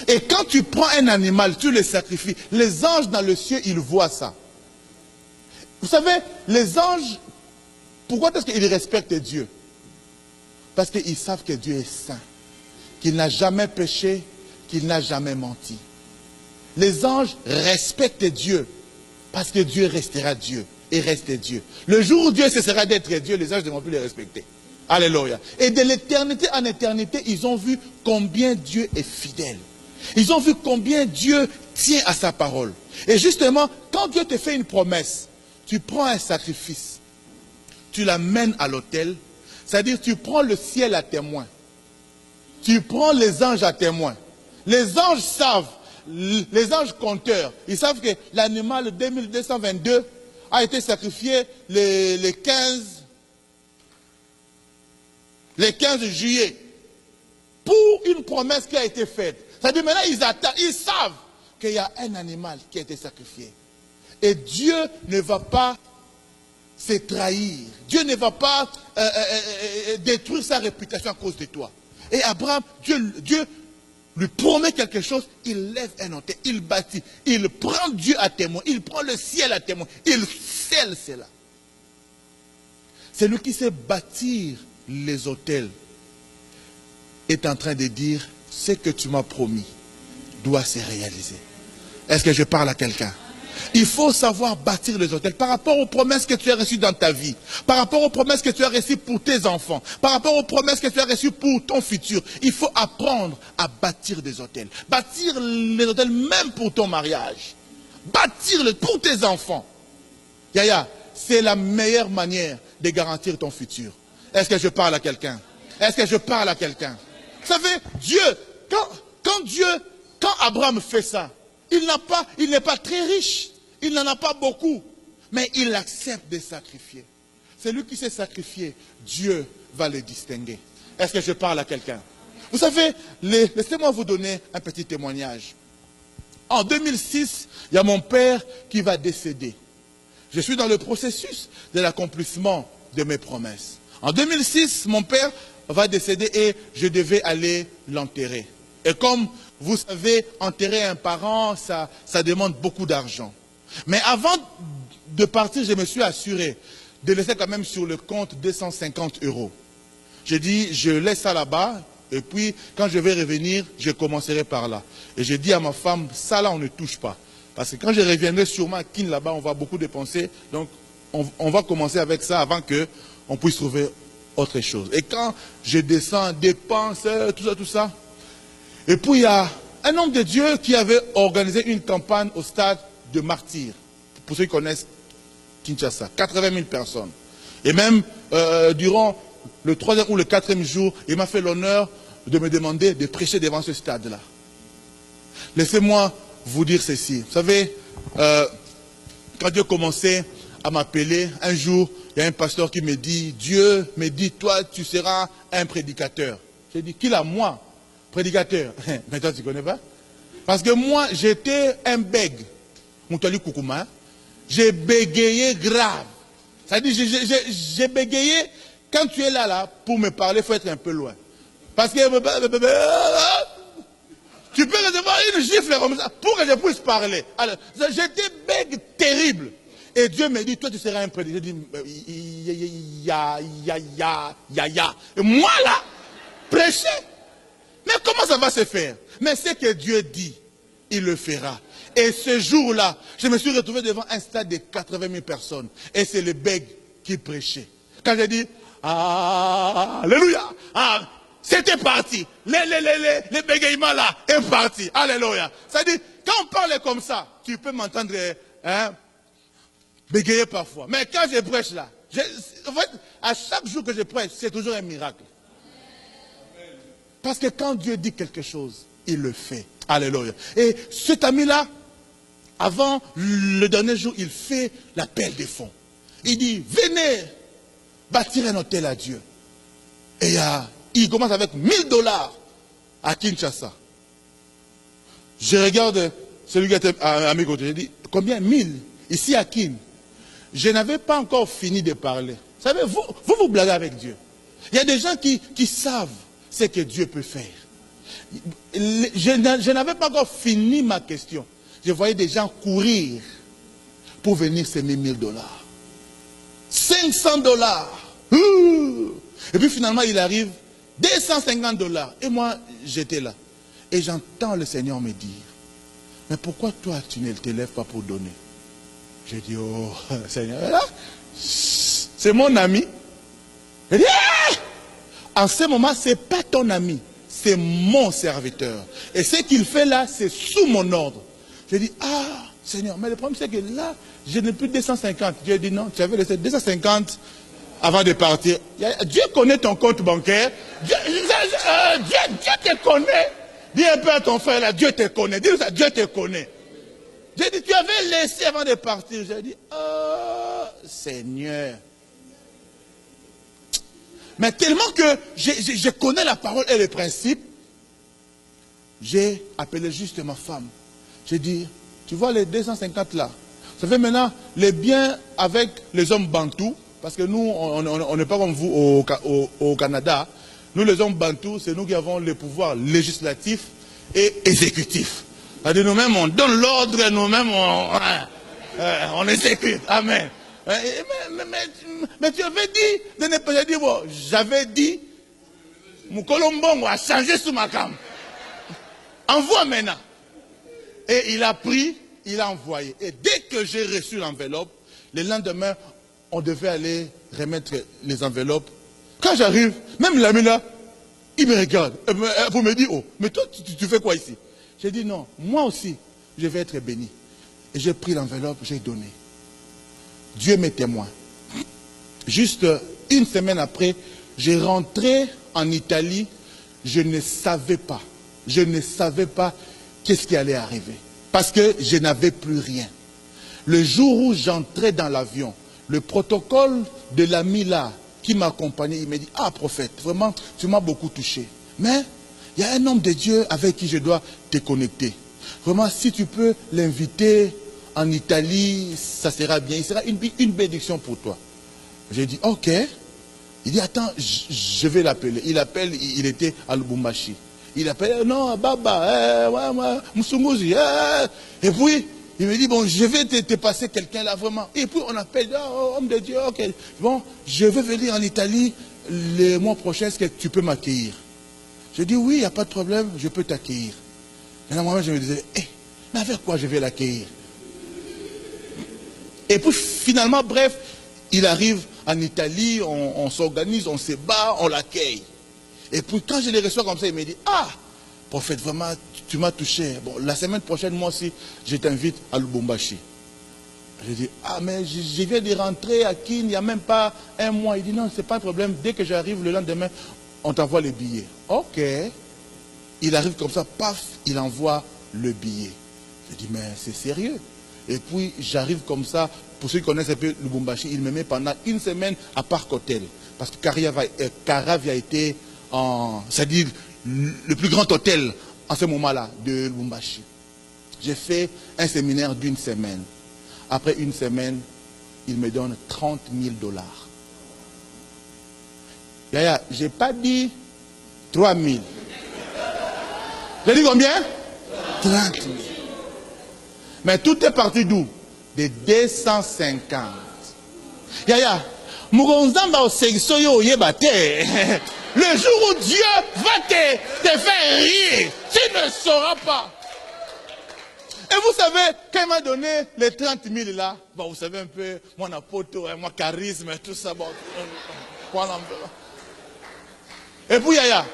Et quand tu prends un animal, tu le sacrifies. Les anges dans le ciel, ils voient ça. Vous savez, les anges, pourquoi est-ce qu'ils respectent Dieu? Parce qu'ils savent que Dieu est saint. Qu'il n'a jamais péché, qu'il n'a jamais menti. Les anges respectent Dieu parce que Dieu restera Dieu et reste Dieu. Le jour où Dieu cessera d'être Dieu, les anges ne vont plus le respecter. Alléluia. Et de l'éternité en éternité, ils ont vu combien Dieu est fidèle. Ils ont vu combien Dieu tient à sa parole. Et justement, quand Dieu te fait une promesse, tu prends un sacrifice, tu l'amènes à l'autel, c'est-à-dire tu prends le ciel à témoin. Tu prends les anges à témoin. Les anges savent, les anges compteurs, ils savent que l'animal 2222 a été sacrifié le 15 juillet pour une promesse qui a été faite. C'est-à-dire maintenant ils attendent, ils savent qu'il y a un animal qui a été sacrifié. Et Dieu ne va pas se trahir. Dieu ne va pas détruire sa réputation à cause de toi. Et Abraham, Dieu lui promet quelque chose, il lève un autel, il bâtit, il prend Dieu à témoin, il prend le ciel à témoin, il scelle cela. Celui qui sait bâtir les autels est en train de dire, ce que tu m'as promis doit se réaliser. Est-ce que je parle à quelqu'un? Il faut savoir bâtir les autels par rapport aux promesses que tu as reçues dans ta vie, par rapport aux promesses que tu as reçues pour tes enfants, par rapport aux promesses que tu as reçues pour ton futur. Il faut apprendre à bâtir des autels. Bâtir les autels même pour ton mariage. Bâtir pour tes enfants. Yaya, c'est la meilleure manière de garantir ton futur. Est-ce que je parle à quelqu'un? Est-ce que je parle à quelqu'un? Vous savez, Dieu, quand Abraham fait ça, il n'est pas très riche, il n'en a pas beaucoup, mais il accepte de sacrifier. Celui qui s'est sacrifié, Dieu va le distinguer. Est-ce que je parle à quelqu'un? Vous savez, laissez-moi vous donner un petit témoignage. En 2006, il y a mon père qui va décéder. Je suis dans le processus de l'accomplissement de mes promesses. En 2006, mon père va décéder et je devais aller l'enterrer. Et comme vous savez, enterrer un parent, ça demande beaucoup d'argent. Mais avant de partir, je me suis assuré de laisser quand même sur le compte 250 €. J'ai dit, je laisse ça là-bas, et puis quand je vais revenir, je commencerai par là. Et j'ai dit à ma femme, ça là, on ne touche pas. Parce que quand je reviendrai sûrement à Kin là-bas, on va beaucoup dépenser. Donc, on va commencer avec ça avant qu'on puisse trouver autre chose. Et quand je descends, dépenses, tout ça. Et puis il y a un homme de Dieu qui avait organisé une campagne au stade de Martyrs. Pour ceux qui connaissent Kinshasa, 80 000 personnes. Et même durant le 3e ou le 4e jour, il m'a fait l'honneur de me demander de prêcher devant ce stade-là. Laissez-moi vous dire ceci. Vous savez, quand Dieu commençait à m'appeler, un jour, il y a un pasteur qui me dit, Dieu me dit, toi, tu seras un prédicateur. J'ai dit, qui là, moi? Prédicateur. Mais toi, tu ne connais pas? Parce que moi, j'étais un bègue. Moutali Koukouma. J'ai bégayé grave. C'est-à-dire, j'ai bégayé. Quand tu es là, pour me parler, il faut être un peu loin. Parce que tu peux recevoir une gifle comme ça pour que je puisse parler. Alors, j'étais bègue terrible. Et Dieu me dit, toi, tu seras un prédicateur. J'ai dit, ya. Et moi, là, prêcher. Mais comment ça va se faire? Mais ce que Dieu dit, il le fera. Et ce jour-là, je me suis retrouvé devant un stade de 80 000 personnes. Et c'est le bègue qui prêchait. Quand j'ai dit, Alléluia, c'était parti. Les bégayements là est parti. Alléluia. Ça dit, quand on parle comme ça, tu peux m'entendre bégayer parfois. Mais quand je prêche là, en fait, à chaque jour que je prêche, c'est toujours un miracle. Parce que quand Dieu dit quelque chose, il le fait. Alléluia. Et cet ami-là, avant le dernier jour, il fait l'appel des fonds. Il dit, venez bâtir un hôtel à Dieu. Et il commence avec 1 000 $ à Kinshasa. Je regarde celui qui était à mes côtés. Je dis, combien? 1000 ici à Kin. Je n'avais pas encore fini de parler. Vous savez, vous blaguez avec Dieu. Il y a des gens qui savent ce que Dieu peut faire. Je n'avais pas encore fini ma question. Je voyais des gens courir pour venir s'aimer 1 000 $. 500 $. Et puis finalement, il arrive 250 $. Et moi, j'étais là. Et j'entends le Seigneur me dire, mais pourquoi toi, tu ne te lèves pas pour donner? J'ai dit, oh, Seigneur, là, c'est mon ami. Il dit, en ce moment, ce n'est pas ton ami, c'est mon serviteur. Et ce qu'il fait là, c'est sous mon ordre. J'ai dit, Seigneur, mais le problème c'est que là, je n'ai plus 250. Dieu dit non, tu avais laissé 250 avant de partir. Dieu connaît ton compte bancaire. Dieu te connaît. Dis un peu à ton frère là, Dieu te connaît. Dis ça, Dieu te connaît. J'ai dit, tu avais laissé avant de partir. J'ai dit, oh Seigneur. Mais tellement que je connais la parole et le principe, j'ai appelé juste ma femme. J'ai dit, tu vois les 250 là, ça fait maintenant les biens avec les hommes bantous, parce que nous, on n'est pas comme vous au Canada. Nous, les hommes bantous, c'est nous qui avons le pouvoir législatif et exécutif. C'est-à-dire nous-mêmes, on donne l'ordre et nous-mêmes, on exécute. Amen. Mais tu avais dit de ne pas dire, bon, j'avais dit, mon Colombongo a changé sous ma cam. Envoie maintenant. Et il a pris, il a envoyé. Et dès que j'ai reçu l'enveloppe, le lendemain, on devait aller remettre les enveloppes. Quand j'arrive, même l'ami là, il me regarde. Vous me dites, oh, mais toi, tu fais quoi ici? J'ai dit non, moi aussi, je vais être béni. Et j'ai pris l'enveloppe, j'ai donné. Dieu m'est témoin. Juste une semaine après, j'ai rentré en Italie. Je ne savais pas qu'est-ce qui allait arriver. Parce que je n'avais plus rien. Le jour où j'entrais dans l'avion, le protocole de l'ami là, qui m'accompagnait, il m'a dit, ah prophète, vraiment, tu m'as beaucoup touché. Mais il y a un homme de Dieu avec qui je dois te connecter. Vraiment, si tu peux l'inviter en Italie, ça sera bien. Il sera une bénédiction pour toi. J'ai dit, ok. Il dit, attends, je vais l'appeler. Il appelle, il était à Lubumbashi. Il appelle, non, Baba, Moussoumbouzi. Et puis, il me dit, bon, je vais te passer quelqu'un là, vraiment. Et puis, on appelle, oh, homme de Dieu, ok. Bon, je vais venir en Italie le mois prochain, est-ce que tu peux m'accueillir? Je dis, oui, il n'y a pas de problème, je peux t'accueillir. Et là, moi, je me disais, mais avec quoi je vais l'accueillir? Et puis, finalement, bref, il arrive en Italie, on s'organise, on se bat, on l'accueille. Et puis, quand je les reçois comme ça, il me dit, ah, prophète, vraiment, tu m'as touché. Bon, la semaine prochaine, moi aussi, je t'invite à Lubumbashi. Je dis, ah, mais je viens de rentrer à Kin, il n'y a même pas un mois. Il dit, non, c'est pas un problème. Dès que j'arrive le lendemain, on t'envoie les billets. Ok. Il arrive comme ça, paf, il envoie le billet. Je dis, mais c'est sérieux. Et puis, j'arrive comme ça, pour ceux qui connaissent un peu Lubumbashi, il me met pendant une semaine à Parc Hôtel. Parce que Caravia était c'est-à-dire le plus grand hôtel en ce moment-là de Lubumbashi. J'ai fait un séminaire d'une semaine. Après une semaine, il me donne 30 000 $. Yaya, je n'ai pas dit 3 000. J'ai dit combien? 30 000. Mais tout est parti d'où? De 250. Yaya, Mugonzamba au Segsoyo Yebate. Le jour où Dieu va te faire rire, tu ne sauras pas. Et vous savez, quand il m'a donné les 30 000 là, bon, vous savez un peu, mon apôtre, mon charisme, tout ça, bon. Et puis, Yaya,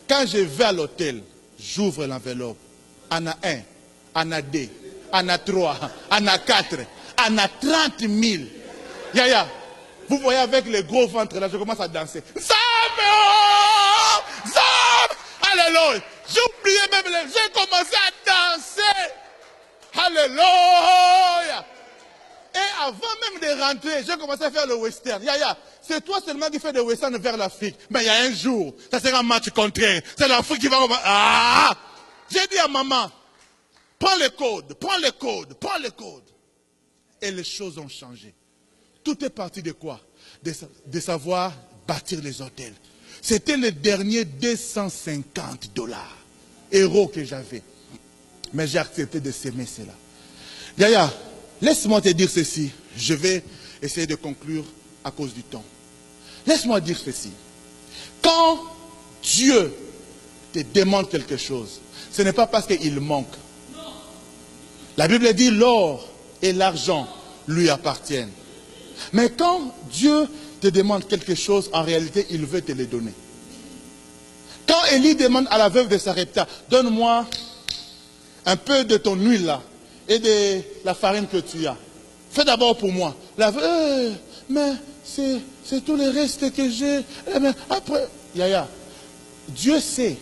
quand je vais à l'hôtel, j'ouvre l'enveloppe. On a 1, on a 2, on a 3, on a 4, on a 30 000. Yaya, vous voyez avec les gros ventres là, je commence à danser. Alléluia. J'ai oublié même, j'ai commencé à danser. Alléluia. Et avant même de rentrer, j'ai commencé à faire le western. Yaya, c'est toi seulement qui fais le western vers l'Afrique. Mais il y a un jour, ça sera un match contraire. C'est l'Afrique qui va... Ah! J'ai dit à maman, prends les codes, prends les codes, prends les codes. Et les choses ont changé. Tout est parti de quoi? De savoir bâtir les hôtels. C'était le dernier 250 euros que j'avais. Mais j'ai accepté de s'aimer cela. Yaya, laisse-moi te dire ceci. Je vais essayer de conclure à cause du temps. Laisse-moi dire ceci. Quand Dieu te demande quelque chose, ce n'est pas parce qu'il manque. La Bible dit l'or et l'argent lui appartiennent. Mais quand Dieu te demande quelque chose, en réalité, il veut te le donner. Quand Élie demande à la veuve de Sarepta, donne-moi un peu de ton huile là et de la farine que tu as. Fais d'abord pour moi. La veuve, mais c'est tout le reste que j'ai. Après, Yaya, Dieu sait.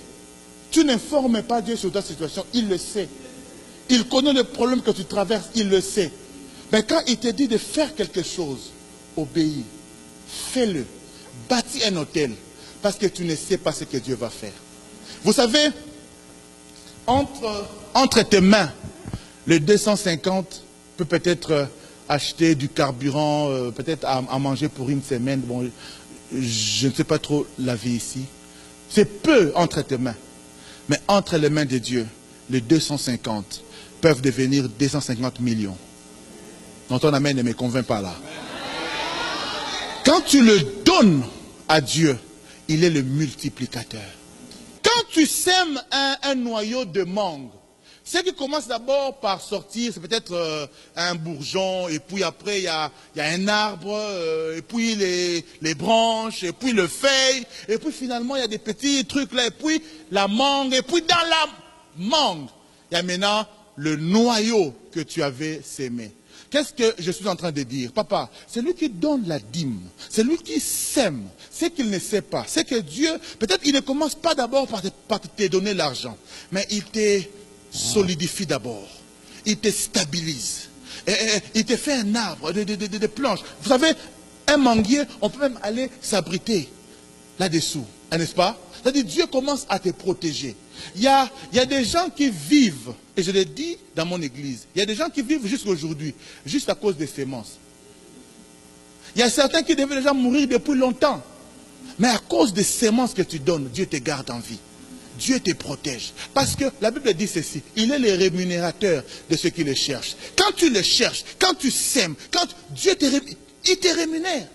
Tu n'informes pas Dieu sur ta situation, il le sait. Il connaît le problème que tu traverses, il le sait. Mais quand il te dit de faire quelque chose, obéis. Fais-le. Bâtis un hôtel. Parce que tu ne sais pas ce que Dieu va faire. Vous savez, entre tes mains, le 250 peut peut-être acheter du carburant, peut-être à manger pour une semaine. Bon, je ne sais pas trop la vie ici. C'est peu entre tes mains. Mais entre les mains de Dieu, les 250 peuvent devenir 250 millions. Donc ton amen ne me convainc pas là. Quand tu le donnes à Dieu, il est le multiplicateur. Quand tu sèmes un noyau de mangue, ce qui commence d'abord par sortir, c'est peut-être un bourgeon, et puis après il y a un arbre, et puis les branches, et puis le feuille, et puis finalement il y a des petits trucs là, et puis la mangue, et puis dans la mangue, il y a maintenant le noyau que tu avais sémé. Qu'est-ce que je suis en train de dire? Papa, c'est lui qui donne la dîme, c'est lui qui sème, c'est qu'il ne sait pas, c'est que Dieu, peut-être il ne commence pas d'abord par te donner l'argent, mais il te solidifie d'abord, il te stabilise, il te fait un arbre, des planches. Vous savez, un manguier, on peut même aller s'abriter là-dessous, n'est-ce pas? C'est-à-dire Dieu commence à te protéger. Il y a des gens qui vivent, et je le dis dans mon église, il y a des gens qui vivent jusqu'à aujourd'hui, juste à cause des semences. Il y a certains qui devaient déjà mourir depuis longtemps, mais à cause des semences que tu donnes, Dieu te garde en vie. Dieu te protège. Parce que la Bible dit ceci, il est le rémunérateur de ceux qui le cherchent. Quand tu le cherches, quand tu sèmes, quand Dieu il te rémunère.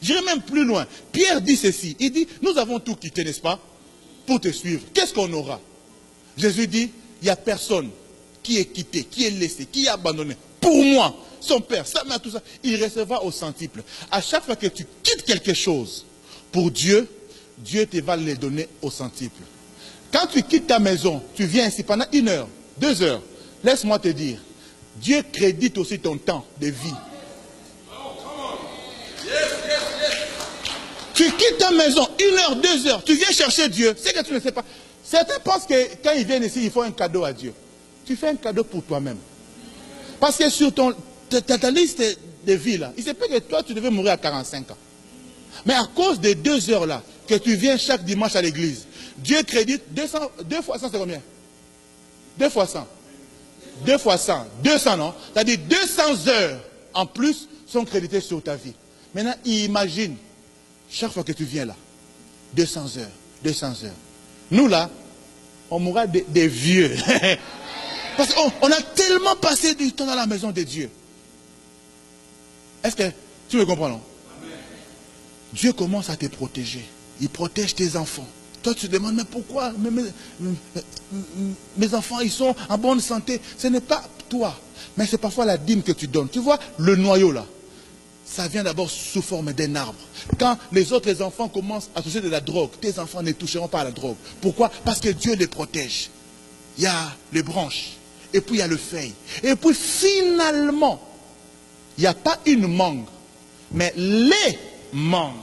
J'irai même plus loin. Pierre dit ceci, il dit, nous avons tout quitté, n'est-ce pas, pour te suivre. Qu'est-ce qu'on aura? Jésus dit, il n'y a personne qui est quitté, qui est laissé, qui est abandonné. Pour moi, son père, sa mère, tout ça, il recevra au centuple. À chaque fois que tu quittes quelque chose pour Dieu, Dieu te va le donner au centuple. Quand tu quittes ta maison, tu viens ici pendant 1 heure, 2 heures, laisse-moi te dire, Dieu crédite aussi ton temps de vie. Tu quittes ta maison 1 heure, 2 heures, tu viens chercher Dieu, c'est que tu ne sais pas. Certains pensent que quand ils viennent ici, il faut un cadeau à Dieu. Tu fais un cadeau pour toi-même. Parce que sur ta liste de vie là, il se peut que toi tu devais mourir à 45 ans. Mais à cause des 2 heures là, que tu viens chaque dimanche à l'église, Dieu crédite 200, 2 fois 100 c'est combien? 2 fois 100. 2 fois 100. 200 non? C'est-à-dire 200 heures en plus sont créditées sur ta vie. Maintenant, imagine, chaque fois que tu viens là, 200 heures, 200 heures. Nous là, on mourra des vieux. Parce qu'on a tellement passé du temps dans la maison de Dieu. Est-ce que tu me comprends non? Dieu commence à te protéger. Il protège tes enfants. Toi, tu te demandes, mais pourquoi mes enfants, ils sont en bonne santé? Ce n'est pas toi, mais c'est parfois la dîme que tu donnes. Tu vois, le noyau là, ça vient d'abord sous forme d'un arbre. Quand les autres enfants commencent à toucher de la drogue, tes enfants ne toucheront pas à la drogue. Pourquoi? Parce que Dieu les protège. Il y a les branches, et puis il y a le feuille. Et puis finalement, il n'y a pas une mangue, mais les mangues.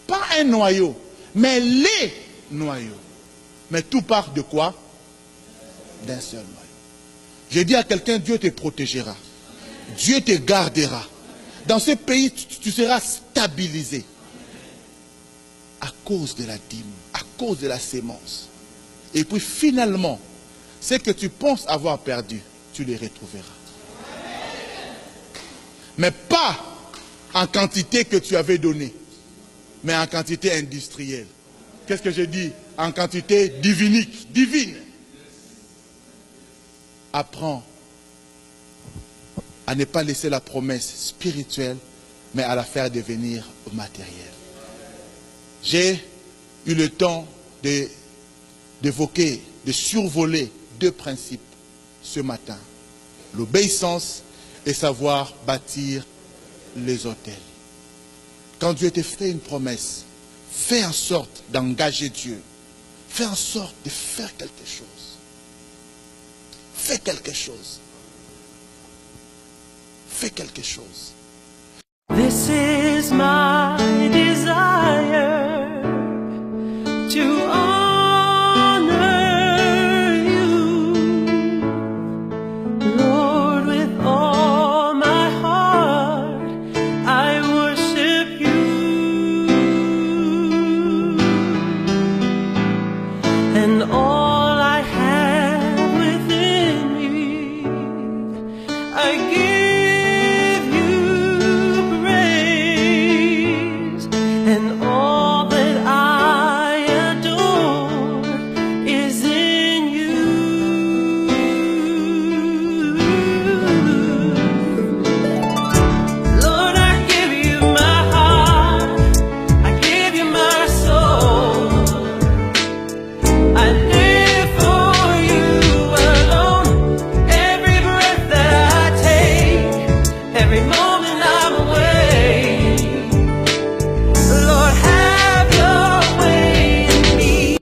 Pas un noyau, mais les noyaux. Mais tout part de quoi? D'un seul noyau. Je dis à quelqu'un, Dieu te protégera. Dieu te gardera. Dans ce pays, tu seras stabilisé. À cause de la dîme, à cause de la sémence. Et puis finalement, ce que tu penses avoir perdu, tu les retrouveras. Mais pas en quantité que tu avais donnée, mais en quantité industrielle. Qu'est-ce que je dis? En quantité divine. Apprends à ne pas laisser la promesse spirituelle, mais à la faire devenir matérielle. J'ai eu le temps d'évoquer, de survoler 2 principes ce matin. L'obéissance et savoir bâtir les autels. Quand Dieu te fait une promesse, fais en sorte d'engager Dieu. Fais en sorte de faire quelque chose. Fais quelque chose. Fais quelque chose. This is my desire to honor you, Lord, with all my heart. I worship you, and all I have within me, I give.